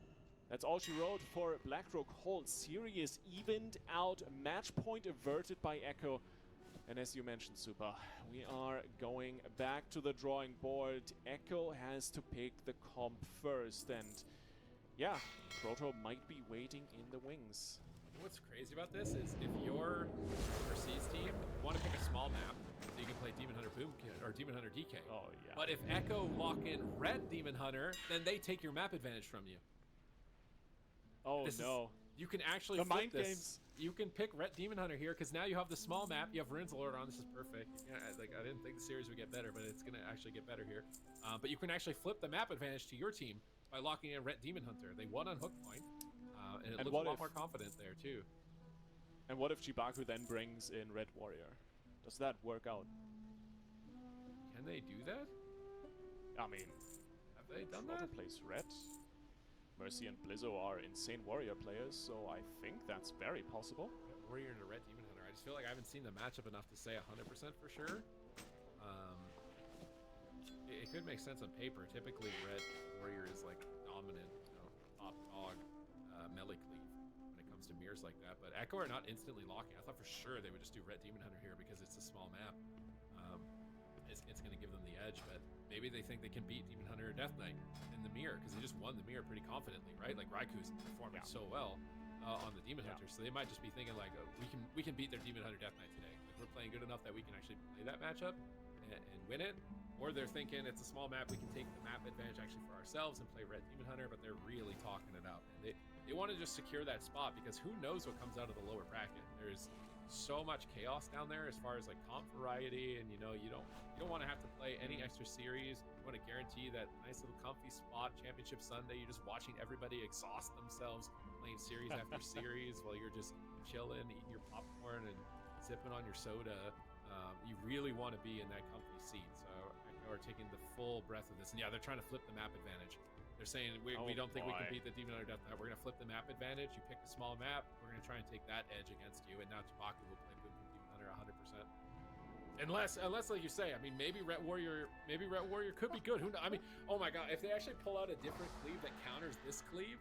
that's all she wrote for Blackrock Hold. Series evened out, match point averted by Echo. And as you mentioned, Super, we are going back to the drawing board. Echo has to pick the comp first, and yeah, Proto might be waiting in the wings.
What's crazy about this is if you're Mercy's team, you want to pick a small map, So you can play Demon Hunter Boom Kit or Demon Hunter DK.
Oh, yeah.
But if Echo lock in red Demon Hunter, then they take your map advantage from you.
Oh, no.
You can actually
The
flip
mind
this.
games.
You can pick Ret Demon Hunter here because now you have the small map. You have Runes Lord on. This is perfect. Yeah, I didn't think the series would get better, but it's gonna actually get better here. But you can actually flip the map advantage to your team by locking in Ret Demon Hunter. They won on hook point, and it looks a lot more confident there too.
And what if Chibaku then brings in Red Warrior? Does that work out?
Can they do that?
I mean,
Have they done
Trotter
that?
plays Red. Mercy and Blizzo are insane warrior players, so I think that's very possible.
Warrior and a Red Demon Hunter. I just feel like I haven't seen the matchup enough to say 100% for sure. It could make sense on paper. Typically, Red Warrior is like dominant, top dog melee cleave when it comes to mirrors like that. But Echo are not instantly locking. I thought for sure they would just do Red Demon Hunter here because it's a small map. It's going to give them the edge, but maybe they think they can beat Demon Hunter or Death Knight in the mirror because they just won the mirror pretty confidently, right? Like Raiku's performing so well on the Demon Hunter, so they might just be thinking like, we can beat their Demon Hunter Death Knight today. Like, we're playing good enough that we can actually play that matchup and win it. Or they're thinking it's a small map, we can take the map advantage actually for ourselves and play Red Demon Hunter, but they're really talking it out. And they want to just secure that spot because who knows what comes out of the lower bracket. There's so much chaos down there as far as like comp variety, and you don't want to have to play any extra series. You want to guarantee that nice little comfy spot championship Sunday. You're just watching everybody exhaust themselves playing series after series while you're just chilling, eating your popcorn and sipping on your soda. You really want to be in that comfy seat. So Echo are taking the full breath of this, and yeah, they're trying to flip the map advantage. They're saying we don't think we can beat the Demon Hunter Death Knight. We're gonna flip the map advantage. You pick a small map. We're gonna try and take that edge against you. And now Chibaku will play Boom Demon Hunter 100%. Unless like you say, I mean, maybe Ret Warrior could be good. Who knows? I mean, oh my God, if they actually pull out a different cleave that counters this cleave,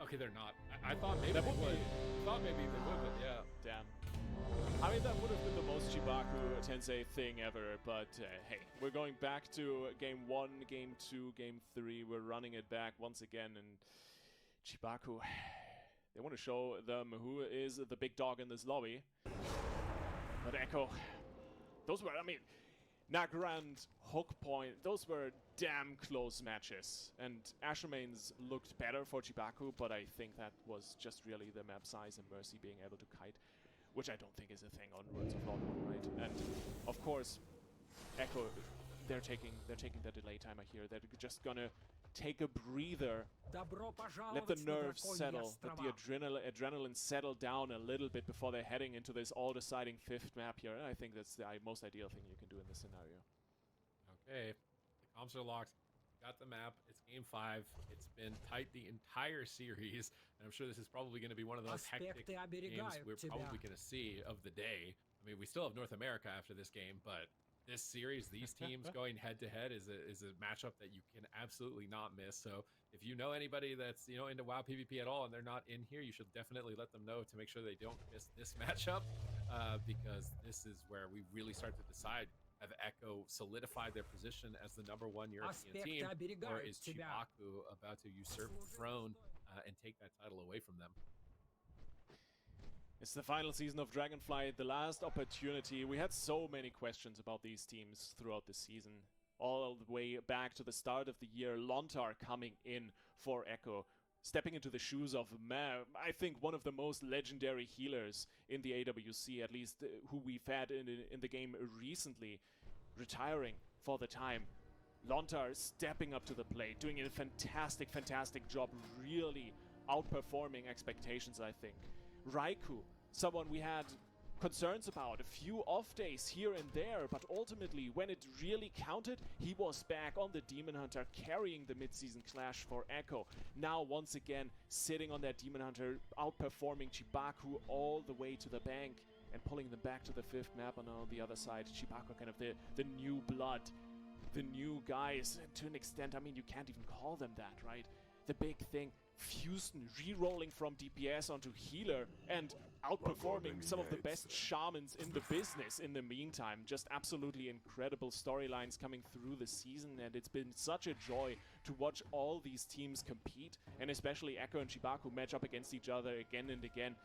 okay, they're not. I thought maybe they would. Thought maybe they would, but yeah.
Damn. I mean, that would have been the most Chibaku Tensei thing ever, but hey, we're going back to game 1, game 2, game 3. We're running it back once again, and Chibaku, they want to show them who is the big dog in this lobby. But Echo, those were, I mean, Nagrand, Hook Point, those were damn close matches. And Ashermane's looked better for Chibaku, but I think that was just really the map size and Mercy being able to kite, which I don't think is a thing on Ruins of Lord, right? And of course, Echo, they're taking the delay timer here. They're just gonna take a breather, let the nerves settle, let the adrenaline settle down a little bit before they're heading into this all-deciding 5th map here. And I think that's the most ideal thing you can do in this scenario.
Okay, the comps are locked. Got the map. It's game 5. It's been tight the entire series, and I'm sure this is probably going to be one of those hectic games we're probably going to see of the day. I mean, we still have North America after this game, but this series, these teams going head-to-head is a matchup that you can absolutely not miss. So if you know anybody that's into WoW PvP at all and they're not in here, you should definitely let them know to make sure they don't miss this matchup, because this is where we really start to decide. Have Echo solidified their position as the #1 European team, or is Chibaku about to usurp the throne and take that title away from them?
It's the final season of Dragonflight, the last opportunity. We had so many questions about these teams throughout the season. All the way back to the start of the year, Lontar coming in for Echo, stepping into the shoes of, I think, one of the most legendary healers in the AWC, at least who we've had in the game recently, retiring for the time. Lontar stepping up to the plate, doing a fantastic, fantastic job, really outperforming expectations, I think. Raikou, someone we had concerns about, a few off days here and there, but ultimately, when it really counted, he was back on the Demon Hunter, carrying the mid-season clash for Echo. Now, once again, sitting on that Demon Hunter, outperforming Chibaku all the way to the bank, and pulling them back to the 5th map. And on the other side, Chibaku, kind of the new blood, the new guys, and to an extent, I mean, you can't even call them that, right? The big thing, Houston re-rolling from DPS onto healer and outperforming some of the best shamans in the business in the meantime. Just absolutely incredible storylines coming through the season, and it's been such a joy to watch all these teams compete, and especially Echo and Chibaku match up against each other again and again.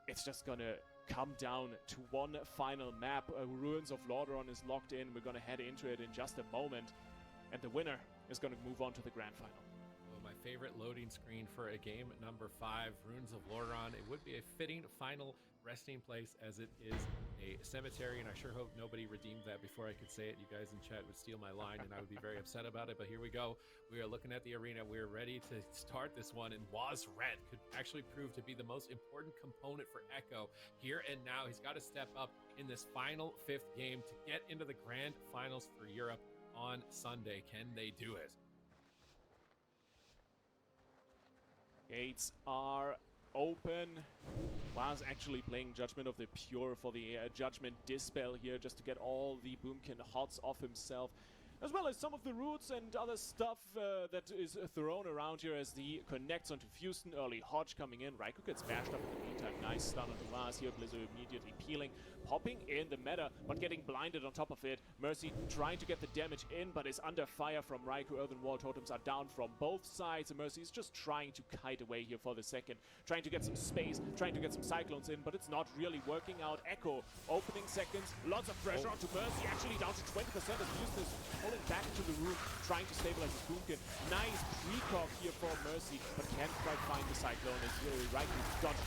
It's just gonna come down to one final map. Ruins of Lordaeron is locked in. We're going to head into it in just a moment. And the winner is going to move on to the grand final.
Oh, my favorite loading screen for a game number 5, Ruins of Lordaeron. It would be a fitting final resting place as it is a cemetery, and I sure hope nobody redeemed that before I could say it. You guys in chat would steal my line and I would be very upset about it, but here we go. We are looking at the arena. We're ready to start this one, and Waz Red could actually prove to be the most important component for Echo here and now. He's got to step up in this final 5th game to get into the grand finals for Europe on Sunday. Can they do it?
Gates are open. Was actually playing Judgment of the Pure for the Judgment Dispel here, just to get all the Boomkin HOTS off himself, as well as some of the roots and other stuff that is thrown around here as he connects onto Houston. Early Hodge coming in. Raikou gets bashed up in the meantime. Nice stun onto Vaz here. Blizzard immediately peeling. Popping in the meta, but getting blinded on top of it. Mercy trying to get the damage in, but is under fire from Raikou. Earthen Wall Totems are down from both sides. And Mercy is just trying to kite away here for the second. Trying to get some space, trying to get some Cyclones in, but it's not really working out. Echo opening seconds. Lots of pressure onto Mercy. Actually down to 20% as Houston is pulling back into the room, trying to stabilize his Boomkin. Nice precog here for Mercy, but can't quite find the Cyclone as Raikou dodges.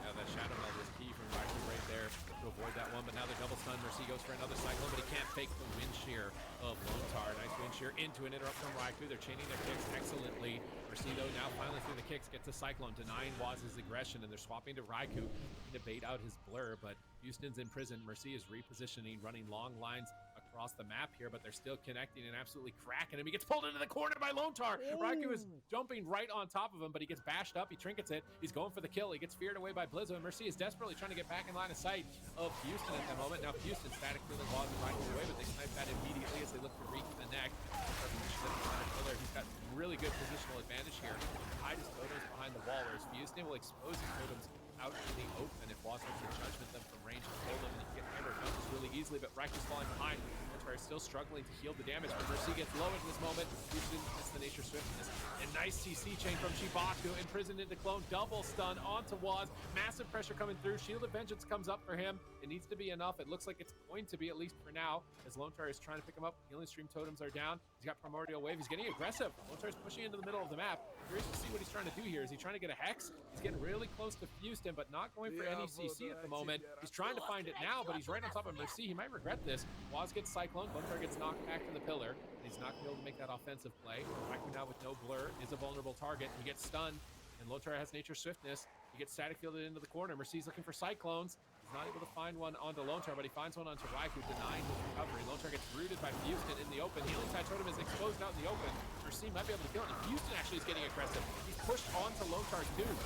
Yeah, that Shadow Meld was key from Raikou right there to avoid that one, but now the double stun. Mercy goes for another Cyclone, but he can't fake the wind shear of Lontar. Nice wind shear into an interrupt from Raikou. They're chaining their kicks excellently. Mercy, though, now finally through the kicks, gets a Cyclone, denying Waz's aggression, and they're swapping to Raikou to bait out his blur, but Houston's in prison. Mercy is repositioning, running long lines across the map here, but they're still connecting and absolutely cracking him. He gets pulled into the corner by Lontar. Raikou is jumping right on top of him, but he gets bashed up. He trinkets it. He's going for the kill. He gets feared away by Blizzo, and Mercy is desperately trying to get back in line of sight of Houston at the moment. Now Houston static feeling Waz and Raikou away, but they snipe that immediately as they look to reek the neck. He's got really good positional advantage here. Hide his totems behind the wall, whereas Houston will expose his totems out in the open if Waz wants to judgment them from range and kill them, and he can get hammered bounces really easily, but Raikou's falling behind. Lontar is still struggling to heal the damage, but Mercy gets low in this moment. Houston gets the Nature Swiftness. And nice CC chain from Chibaku, imprisoned into clone, double stun onto Waz. Massive pressure coming through. Shield of Vengeance comes up for him. It needs to be enough. It looks like it's going to be, at least for now, as Lontar is trying to pick him up. Healing Stream totems are down. He's got Primordial Wave. He's getting aggressive. Lontar is pushing into the middle of the map. Curious to see what he's trying to do here. Is he trying to get a Hex? He's getting really close to Houston, but not going for any CC at the moment. He's trying to find it now, but he's right on top of Mercy. He might regret this. Waz gets Cyclone. Lontar gets knocked back to the pillar, and he's not going to be able to make that offensive play. Raikou now with no blur is a vulnerable target. He gets stunned, and Lontar has Nature Swiftness. He gets static fielded into the corner. Mercy's looking for Cyclones. He's not able to find one onto Lontar, but he finds one onto Raikou, denying his recovery. Lontar gets rooted by Houston in the open. Healing Tide Totem is exposed out in the open. Mercy might be able to kill it. Houston actually is getting aggressive. He's pushed onto Lontar's Doom.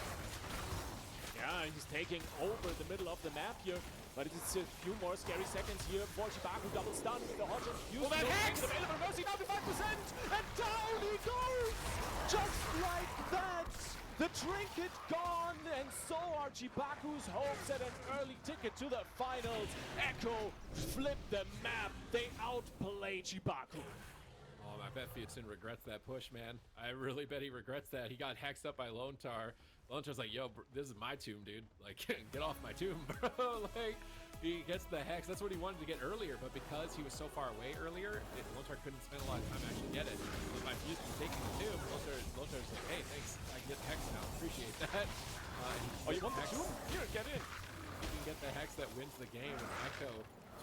Yeah, he's taking over the middle of the map here, but it's a few more scary seconds here for Chibaku. Double stun with the Hodge and Houston.
Well, that Hex!
Available. Mercy down to 5%, and down he goes! Just like that! The trinket gone, and so are Chibaku's hopes at an early ticket to the finals. Echo flip the map. They outplay Chibaku.
Oh, I bet Houston regrets that push, man. I really bet he regrets that. He got hexed up by Lontar. Lontar's like, yo, this is my tomb, dude. Like, get off my tomb, bro. Like, he gets the hex. That's what he wanted to get earlier, but because he was so far away earlier, Lontar couldn't spend a lot of time to actually get it. But by Houston taking the tomb, Lontar's like, hey, thanks. I can get the hex now. Appreciate that.
You want the tomb? Here, get in.
He can get the hex that wins the game, and Echo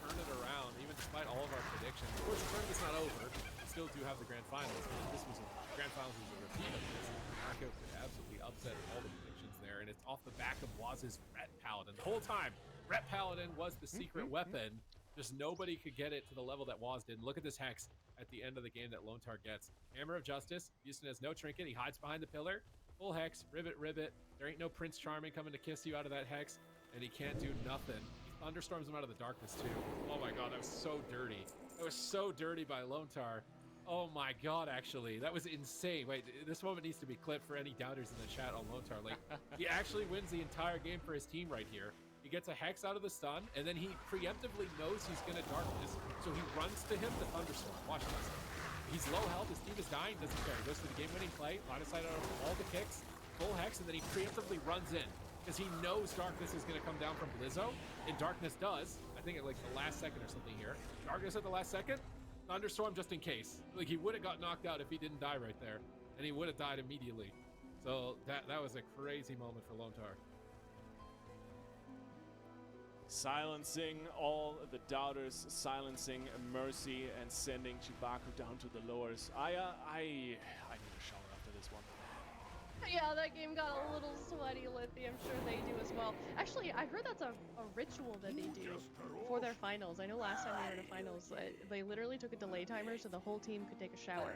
turn it around, even despite all of our predictions. Of course, the tournament's not over. We still do have the grand finals. This was grand finals was a repeat of this. Echo could absolutely upset all the predictions there, and it's off the back of Waz's Ret Paladin. The whole time, Ret Paladin was the secret weapon. Just nobody could get it to the level that Waz did. And look at this hex at the end of the game that Lontar gets. Hammer of Justice. Houston has no trinket. He hides behind the pillar. Full hex. Ribbit, ribbit. There ain't no Prince Charming coming to kiss you out of that hex, and he can't do nothing. He thunderstorms him out of the darkness, too. Oh my god, that was so dirty. That was so dirty by Lontar. Oh my god, actually. That was insane. Wait, this moment needs to be clipped for any doubters in the chat on Lontar. Like, he actually wins the entire game for his team right here. He gets a hex out of the stun, and then he preemptively knows he's gonna darkness, so he runs to him to thunderstorm. Watch this. He's low health, his team is dying, doesn't care. He goes for the game-winning play, line of sight out of all the kicks, full hex, and then he preemptively runs in. because he knows Darkness is going to come down from Blizzo, and Darkness does. I think at like the last second or something here. Darkness at the last second, Thunderstorm just in case. Like he would have got knocked out if he didn't die right there, and he would have died immediately. So that was a crazy moment for Lontar.
Silencing all the doubters, silencing Mercy, and sending Chibaku down to the lowers. I need a shower after this one.
Yeah, that game got a little sweaty, Liffy. I'm sure they do as well. Actually, I heard that's a ritual that they do for their finals. I know last time they were in a finals, they literally took a delay timer so the whole team could take a shower.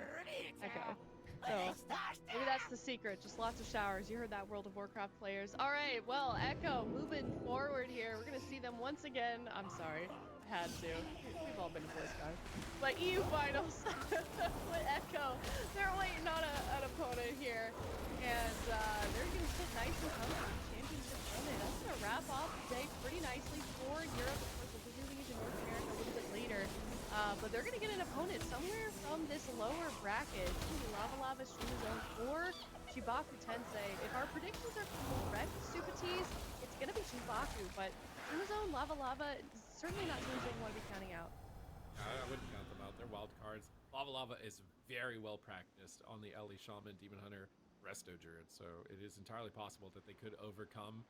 Echo. So, maybe that's the secret, just lots of showers. You heard that, World of Warcraft players. Alright, well, Echo moving forward here. We're gonna see them once again. I'm sorry, had to. We've all been to BlizzCon. But EU Finals with Echo. They're waiting on an opponent here. And they're gonna sit nice and comfy. Championship Sunday. That's gonna wrap off the day pretty nicely for Europe. Of course, we'll be moving into North America a little bit later. But they're going to get an opponent somewhere from this lower bracket. It's going to be Lava Lava, Streamer Zone, or Chibaku Tensei. If our predictions are correct, Super Tees, it's going to be Chibaku. But Streamer Zone, Lava Lava, certainly not teams that you want to be counting out.
I wouldn't count them out. They're wild cards. Lava Lava is very well practiced on the Ellie Shaman, Demon Hunter, Resto Druid. So it is entirely possible that they could overcome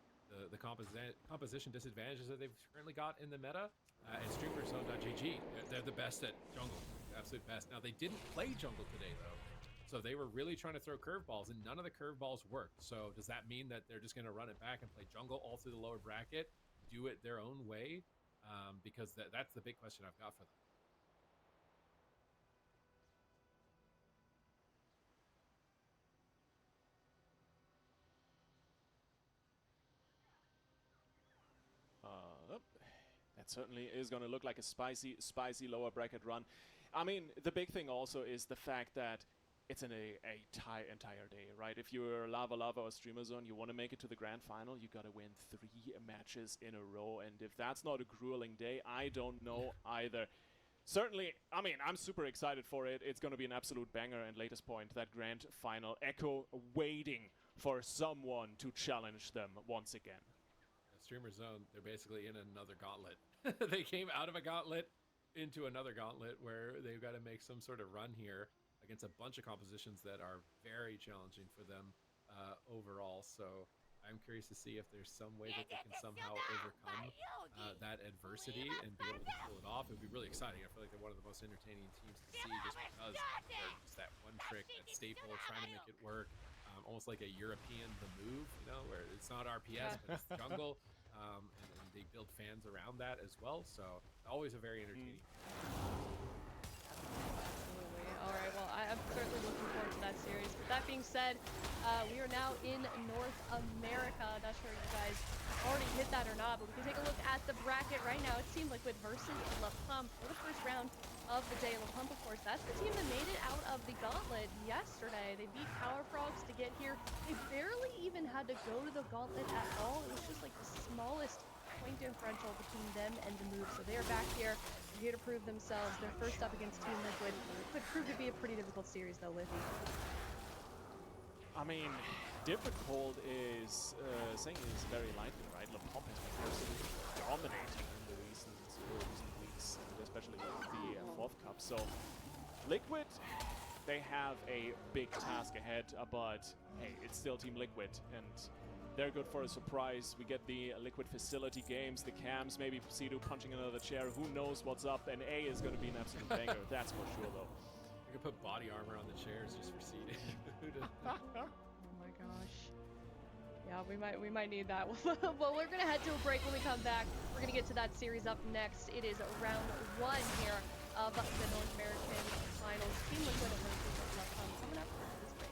the composition disadvantages that they've currently got in the meta. And StreamerZone.gg, they're the best at jungle, the absolute best. Now, they didn't play jungle today, though. So they were really trying to throw curveballs, and none of the curveballs worked. So does that mean that they're just going to run it back and play jungle all through the lower bracket, do it their own way? Because that's the big question I've got for them.
That certainly is going to look like a spicy lower bracket run. I mean, the big thing also is the fact that it's in a entire day, right? If you're Lava Lava or Streamer Zone, you want to make it to the grand final, you got to win 3 matches in a row. And if that's not a grueling day, I don't know either. Certainly, I mean, I'm super excited for it. It's going to be an absolute banger. And latest point, that grand final, Echo waiting for someone to challenge them once again.
Streamer Zone, they're basically in another gauntlet. They came out of a gauntlet into another gauntlet where they've got to make some sort of run here against a bunch of compositions that are very challenging for them overall. So I'm curious to see if there's some way that they can somehow overcome that adversity and be able to pull it off. It would be really exciting. I feel like they're one of the most entertaining teams to see just because they're just that one trick, that staple, trying to make it work. Almost like a European The Move, you know, where it's not RPS, but it's jungle. And they build fans around that as well, so always a very entertaining.
Absolutely. All right, well, I'm certainly looking forward to that series. With that being said, we are now in North America. Not sure if you guys already hit that or not, but we can take a look at the bracket right now. It seems like with versus La Pump for the first round of the day. La Pump, of course, that's the team that made it out of the gauntlet yesterday. They beat Power Frogs to get here. They barely even had to go to the gauntlet at all. It was just like the smallest point differential between them and the move. So they are back here. They're here to prove themselves. They're first up against Team Liquid. It could prove to be a pretty difficult series, though, Liffy.
I mean, difficult is saying it is very likely, right? La Pump has been absolutely dominating in the recent weeks, and especially with the fourth cup. So, Liquid, they have a big task ahead, but hey, it's still Team Liquid, and they're good for a surprise. We get the Liquid facility games, the cams, maybe Sidu punching another chair. Who knows what's up? And A is going to be an absolute banger, that's for sure, though.
You could put body armor on the chairs just for seating.
Oh my gosh. Yeah, we might need that. Well, we're gonna head to a break. When we come back, we're gonna get to that series up next. It is round 1 here of the North American Finals. Team Liquid coming up after this break.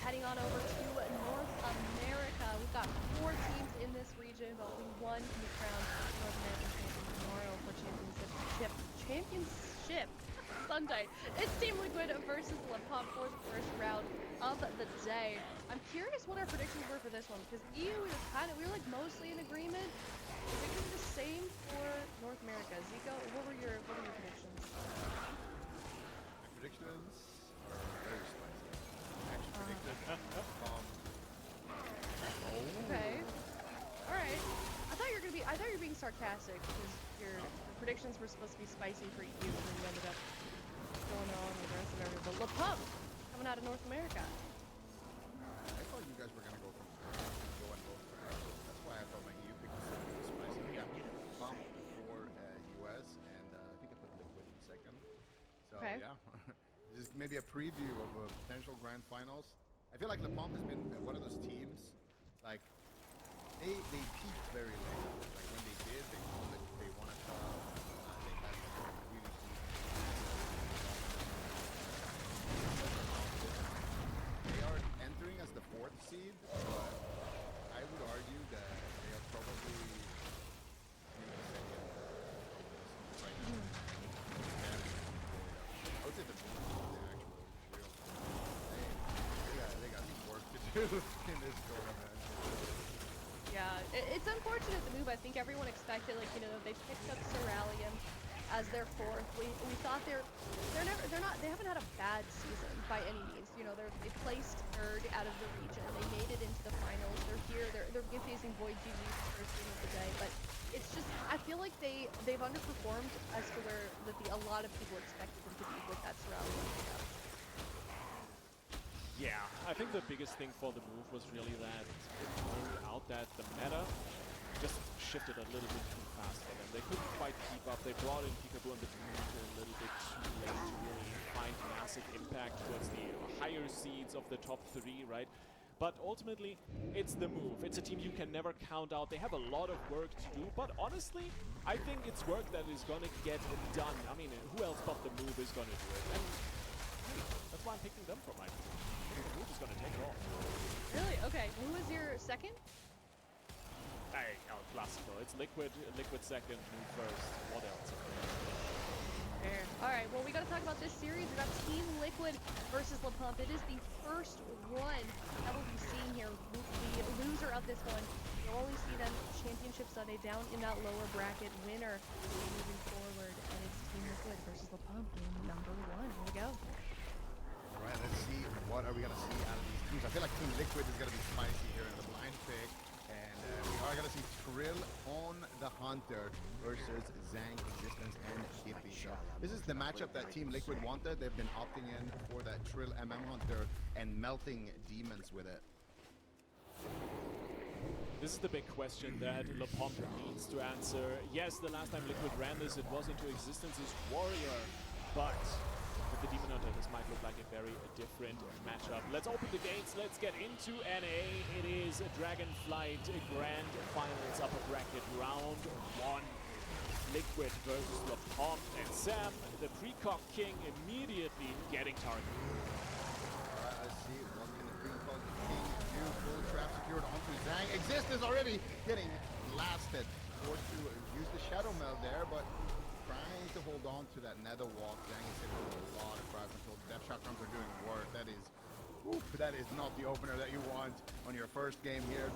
heading on over to North America. We've got 4 teams in this region, but only one can be crowned North American champion tomorrow for championship Sunday. It's Team Liquid versus La Pump for the first round of the day. I'm curious what our predictions were for this one, because EU we were like mostly in agreement. Is it going to be the same for North America? Zico, what were your predictions?
My predictions are very spicy. I actually predicted
Okay. All right. I thought you were being sarcastic because your predictions were supposed to be spicy for EU, and then you ended up going on with the rest of everyone. But La Pump coming out of North America.
I thought you guys were gonna go and go. That's why I thought my EU pick was really spicy. Yeah, Pump for US, and I think I put Liquid in second. So
Okay.
yeah, just maybe a preview of a potential grand finals. I feel like La Pump has been one of those teams, like they peaked very late. Like when they did, they won a cup. They had really deep. They are entering as the 4th seed, but I would argue that they are probably maybe second right now. I would say the Blue Team, they're actually real. They got some work to do in this tournament.
Yeah, it's unfortunate the move. I think everyone expected, like, you know, they picked up Cerealium as their 4th. We thought they haven't had a bad season by any means. You know, they placed 3rd out of the region. They made it into the finals. They're here. They're facing Void GG's first game of the day. But it's just, I feel like they've underperformed as to where a lot of people expected them to be with that Cerealium pickup.
Yeah, I think the biggest thing for the move was really that it turned out that the meta just shifted a little bit too fast for them. They couldn't quite keep up. They brought in Peekaboo and the move a little bit too late to really find massive impact towards the higher seeds of the top 3, right? But ultimately, it's the move. It's a team you can never count out. They have a lot of work to do, but honestly, I think it's work that is going to get done. I mean, who else but the move is going to do it? And hey, that's why I'm picking them for my team. The move is going to take it all.
Really? Okay. Who was your second?
Hey, El Clasico. It's Liquid second, move first. What else?
Fair. All right, well, we got to talk about this series. We got Team Liquid versus La Pump. It is the first one that we'll be seeing here. The loser of this one, you'll only see them Championship Sunday down in that lower bracket. Winner will be moving forward, and it's Team Liquid versus La Pump, game number 1. Here we go.
All right, let's see what are we gonna see out of these teams. I feel like Team Liquid is gonna be spicy here in the blind pick. And we are going to see Trill on the Hunter versus Zang, Existence, and Hippie. So this is the matchup that Team Liquid wanted. They've been opting in for that Trill MM Hunter and melting demons with it.
This is the big question that La Pump needs to answer. Yes, the last time Liquid ran this, it was into Existence's Warrior, but with the Demon Hunter, this might look like a very different matchup. Let's open the gates, let's get into NA. It is Dragonflight Grand Finals upper bracket round 1. Liquid versus La Pump, and Sam, the Precog King, immediately getting targeted.
Alright, let's see what can the Precog King do. Full trap secured onto Zang. Existence already getting blasted. Forced to use the Shadow Meld there, but trying to hold on to that nether walk. Zang is hitting with a lot of crowd control. Death Chakrams are doing work. That is not the opener that you want on your first game here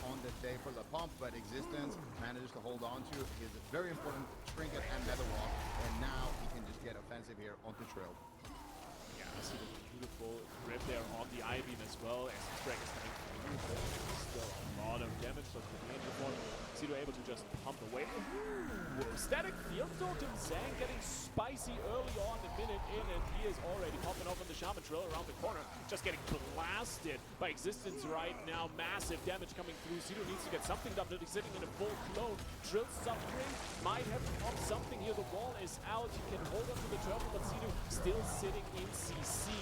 on the day for La Pump, but Existence manages to hold on to his very important trinket and nether walk, and now he can just get offensive here onto Trill.
Yeah, I see the beautiful grip there on the I-beam as well, as the drag is coming through, but still a lot of damage, so the main report, Sido able to just pump away. Ooh, static field totem, Zang getting spicy early on, a minute in, and he is already popping off on the Shaman Trill around the corner, just getting blasted by Existence right now. Massive damage coming through. Sido needs to get something done, but he's sitting in a full clone. Trill suffering, might have to pop something here. The wall is out, he can hold on to the turtle, but Sido still sitting in CC.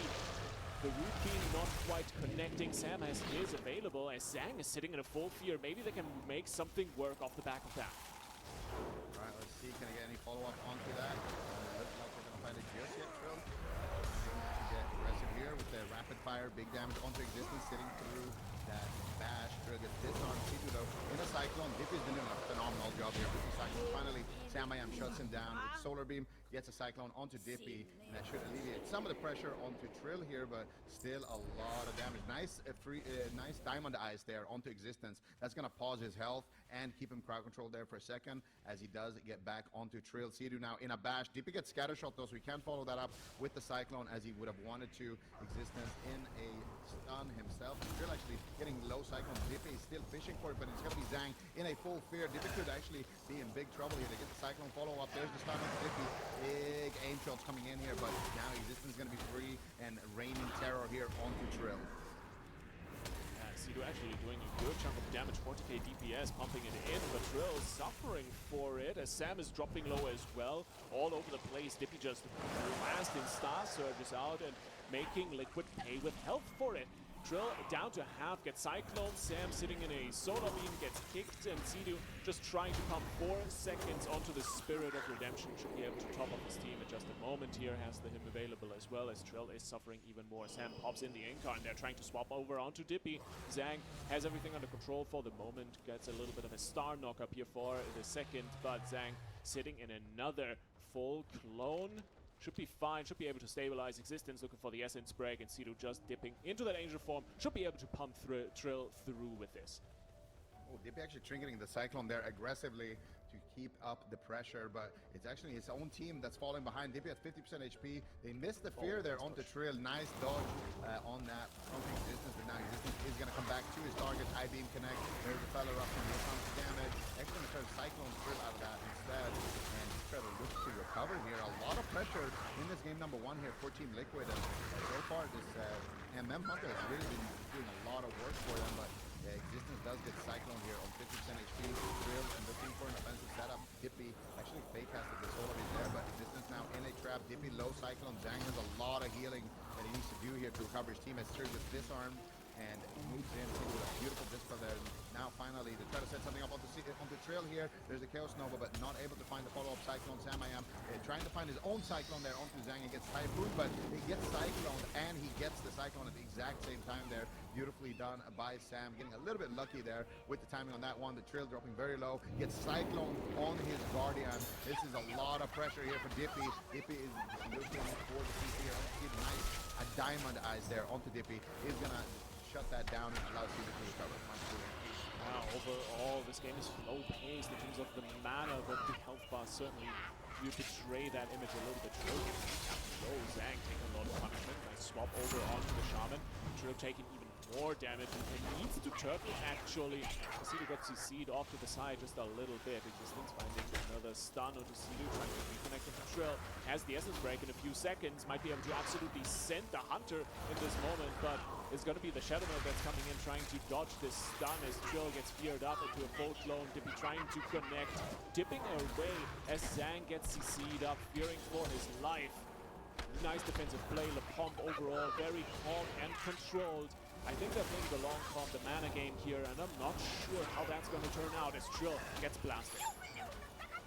The root beam not quite connecting. Sam has his available as Zang is sitting in a full fear. Maybe they can make something work off the back of that.
Alright, let's see. Can I get any follow-up onto that? Looks like we're going to find it just yet, Trill. to get aggressive here with the rapid fire, big damage onto existence, sitting through that bash. Trill gets disarmed. Sidu though in a cyclone. Dippy's been doing a phenomenal job here with the cyclone. Finally, Samayam shuts him down with solar beam, gets a cyclone onto Dippy, and that should alleviate some of the pressure onto Trill here, but still a lot of damage. Nice nice diamond eyes there onto existence. That's gonna pause his health and keep him crowd controlled there for a second as he does get back onto Trill. Sidu now in a bash. Dippy gets scatter shot though, so he can't follow that up with the cyclone as he would have wanted to. Existence in a stun himself. Trill actually getting low cyclone. Dippy is still fishing for it, but it's gonna be Zhang in a full fear. Dippy could actually be in big trouble here. They get the cyclone follow up. There's the stun on Dippy. Big aim shots coming in here, but now existence is gonna be free and raining terror here onto Trill.
Sidu actually doing a good chunk of damage, 40k DPS, pumping it in, but Trill suffering for it as Sam is dropping low as well, all over the place. Dippy just blasting Star Surges out and making Liquid pay with health for it. Trill down to half, gets Cyclone, Sam sitting in a solar beam, gets kicked, and Sidu just trying to pump 4 seconds onto the Spirit of Redemption. Should be able to top up his team in just a moment here, has the him available as well as Trill is suffering even more. Sam pops in the Incarn, they're trying to swap over onto Dippy. Zhang has everything under control for the moment, gets a little bit of a star knock up here for the second, but Zhang sitting in another full clone. Should be fine, should be able to stabilize existence, looking for the Essence break, and Sidu just dipping into that Angel form. Should be able to pump Trill through with this.
Oh, Dippy actually trinketing the Cyclone there aggressively to keep up the pressure, but it's actually his own team that's falling behind. Dippy at 50% HP. They missed the fear there onto Trill. Nice dodge on that onto existence, but now existence is going to come back to his target. I-beam connect. There's a fella up from the damage. Actually going to try to Cyclone Trill out of that instead, and try to look to recover here. A lot of pressure in this game number 1 here for Team Liquid, and so far this MM Hunter has really been doing a lot of work for them, but existence does get Cyclone here on 50% HP. Trill and looking for an offensive setup. Dippy actually fake casted the solar beam there, but existence now in a trap. Dippy low Cyclone. Zhang has a lot of healing that he needs to do here to recover his team as Trill is disarmed and moves in with a beautiful dispel there. Now finally they try to set something up onto Trill here. There's a Chaos Nova, but not able to find the follow-up Cyclone. Samayam trying to find his own Cyclone there onto Zhang and gets Typhoon, but he gets Cyclone and he gets the Cyclone at the exact same time there. Beautifully done by Sam, getting a little bit lucky there with the timing on that one. The Trill dropping very low, gets Cyclone on his Guardian. This is a lot of pressure here for Dippy. Dippy is looking for the CC here. Nice a diamond eyes there onto Dippy. He's gonna shut that down and allow Sidu to recover.
Wow, overall, this game is slow-paced in terms of the mana, but the health bar certainly you betray that image a little bit. Trill low, Zhang taking a lot of punishment. Nice swap over onto the Shaman. Trill taking even more damage and needs to turtle actually. Sidu got CC'd off to the side just a little bit. Existence finding another stun onto Sidu, trying to reconnect with Trill. Has the Essence break in a few seconds, might be able to absolutely send the Hunter in this moment, but it's going to be the Shadow Meld that's coming in, trying to dodge this stun as Trill gets feared up into a full clone. Dippy trying to connect, dipping away as Zhang gets CC'd up, fearing for his life. Nice defensive play, Lepomp overall very calm and controlled. I think they're playing the long comp, the mana game here, and I'm not sure how that's going to turn out as Trill gets blasted.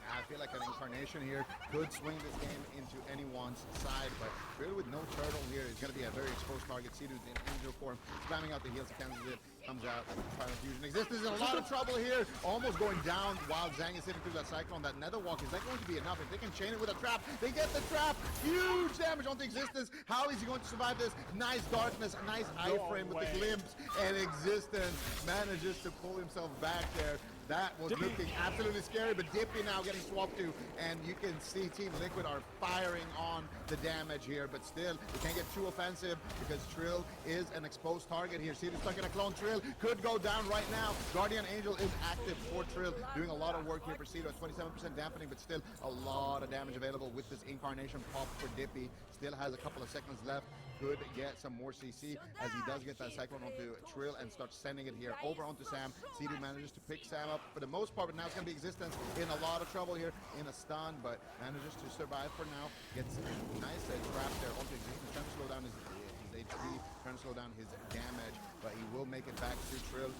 I feel like an Incarnation here could swing this game into anyone's side, but really with no turtle here, it's going to be a very exposed target. Sidu's in Angel form, spamming out the heals, cancels it, comes out, Final Fusion. Existence is in a lot of trouble here, almost going down while Zhang is sitting through that Cyclone. That Nether Walk, is that going to be enough? If they can chain it with a trap, they get the trap! Huge damage onto Existence. How is he going to survive this? Nice darkness, a nice iframe with the glimpse, and Existence manages to pull himself back there. That was looking absolutely scary, but Dippy now getting swapped to, and you can see Team Liquid are firing on the damage here, but still, they can't get too offensive because Trill is an exposed target here. Sidu stuck in a clone. Trill could go down right now. Guardian Angel is active for Trill, doing a lot of work here for Sidu at 27% dampening, but still a lot of damage available with this Incarnation pop for Dippy. Still has a couple of seconds left. Could get some more CC as he does get that Cyclone onto Trill and starts sending it here over onto Sam. Sidu manages to pick Sam up for the most part, but now it's going to be Existence in a lot of trouble here in a stun, but manages to survive for now. Gets a nice trap there onto Existence, trying to slow down his HP, trying to slow down his damage, but he will make it back to Trill.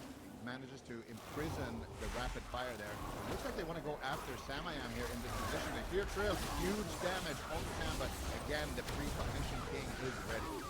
manages to imprison the rapid fire there. It looks like they want to go after Samayam here in this position. They clear trails, huge damage on Sam, but again, the precognition king is ready.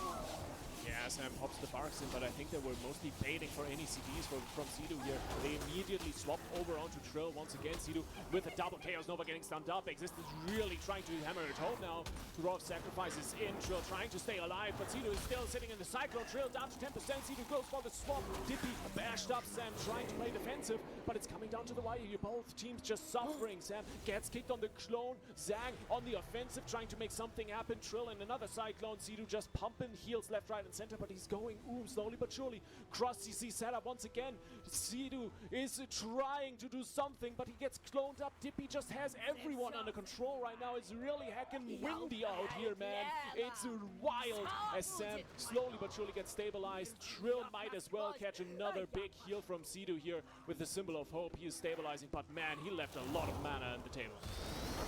Yeah, Sam pops the Barks in, but I think they were mostly baiting for any CDs from Sidu here. They immediately swapped over onto Trill once again. Sidu with a double Chaos Nova getting stunned up. Existence really trying to hammer it home now. Turov sacrifices in. Trill trying to stay alive, but Sidu is still sitting in the Cyclone. Trill down to 10%. Sidu goes for the swap. Dippy bashed up. Sam trying to play defensive, but it's coming down to the wire here. Both teams just suffering. Sam gets kicked on the clone. Zhang on the offensive, trying to make something happen. Trill in another Cyclone. Sidu just pumping heals left, right, and center, but he's going slowly but surely. Cross CC setup once again. Sidu is trying to do something, but he gets cloned up. Dippy just has everyone under control right now. It's really heckin' windy out here, man. It's wild as Sam slowly but surely gets stabilized. Trill might as well catch another big heal from Sidu here with the symbol of hope. He is stabilizing, but man, he left a lot of mana on the table.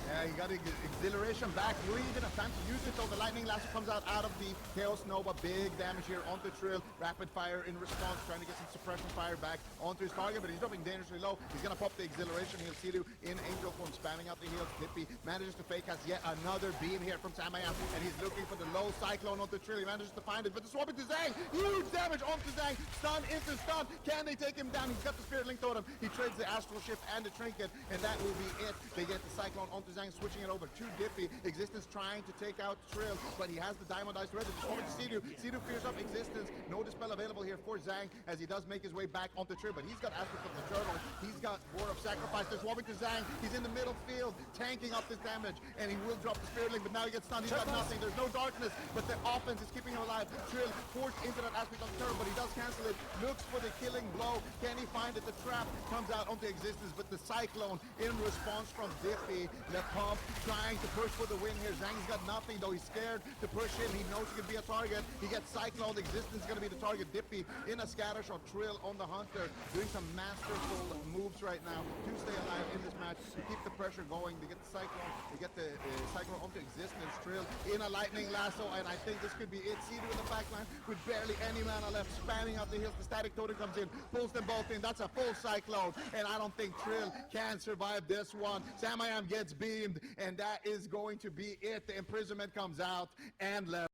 Yeah, he got exhilaration back. Will he even have time to use it? So the lightning lasso comes out of the Chaos Nova. Big damage here onto Trill. Rapid fire in response, trying to get some suppression fire back onto his target, but he's dropping dangerously low. He's gonna pop the exhilaration. He'll see you in angel form, spamming out the heals. Dippy manages to fake us yet another beam here from Samayam, and he's looking for the low cyclone onto Trill. He manages to find it, but the swap into Zhang. Huge damage onto Zhang. Stun, instant stun. Can they take him down? He's got the Spirit Link Totem. He trades the Astral Shift and the Trinket, and that will be it. They get the cyclone onto Zhang, switching it over to Dippy. Existence trying to take out Trill, but he has the Diamond Dice ready. Just over to Sidu. Sidu fears up Existence. No dispel available here for Zhang as he does make his way back onto Trill, but he's got Aspect of the Turtle. He's got War of Sacrifice. They're swapping to Zhang. He's in the middle field, tanking up this damage, and he will drop the Spirit Link, but now he gets stunned. He's got nothing. There's no darkness, but the offense is keeping him alive. Trill forced into that Aspect of the Turtle, but he does cancel it. Looks for the killing blow. Can he find it? The trap comes out onto Existence, but the Cyclone in response from Dippy. The pump trying to push for the win here. Zhang's got nothing, though. He's scared to push in. He knows he could be a target. He gets Cyclone. Existence is going to be the target. Dippy in a scatter shot. Trill on the Hunter, doing some masterful moves right now to stay alive in this match, to keep the pressure going. They get the Cyclone. They get the Cyclone onto Existence. Trill in a lightning lasso, and I think this could be it. Sidu in the backline with barely any mana left, spamming out the heals. The static totem comes in, pulls them both in. That's a full Cyclone, and I don't think Trill can survive this one. Samayam gets beamed, and that is going to be it. The imprisonment comes out and left.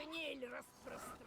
хмель распространяет.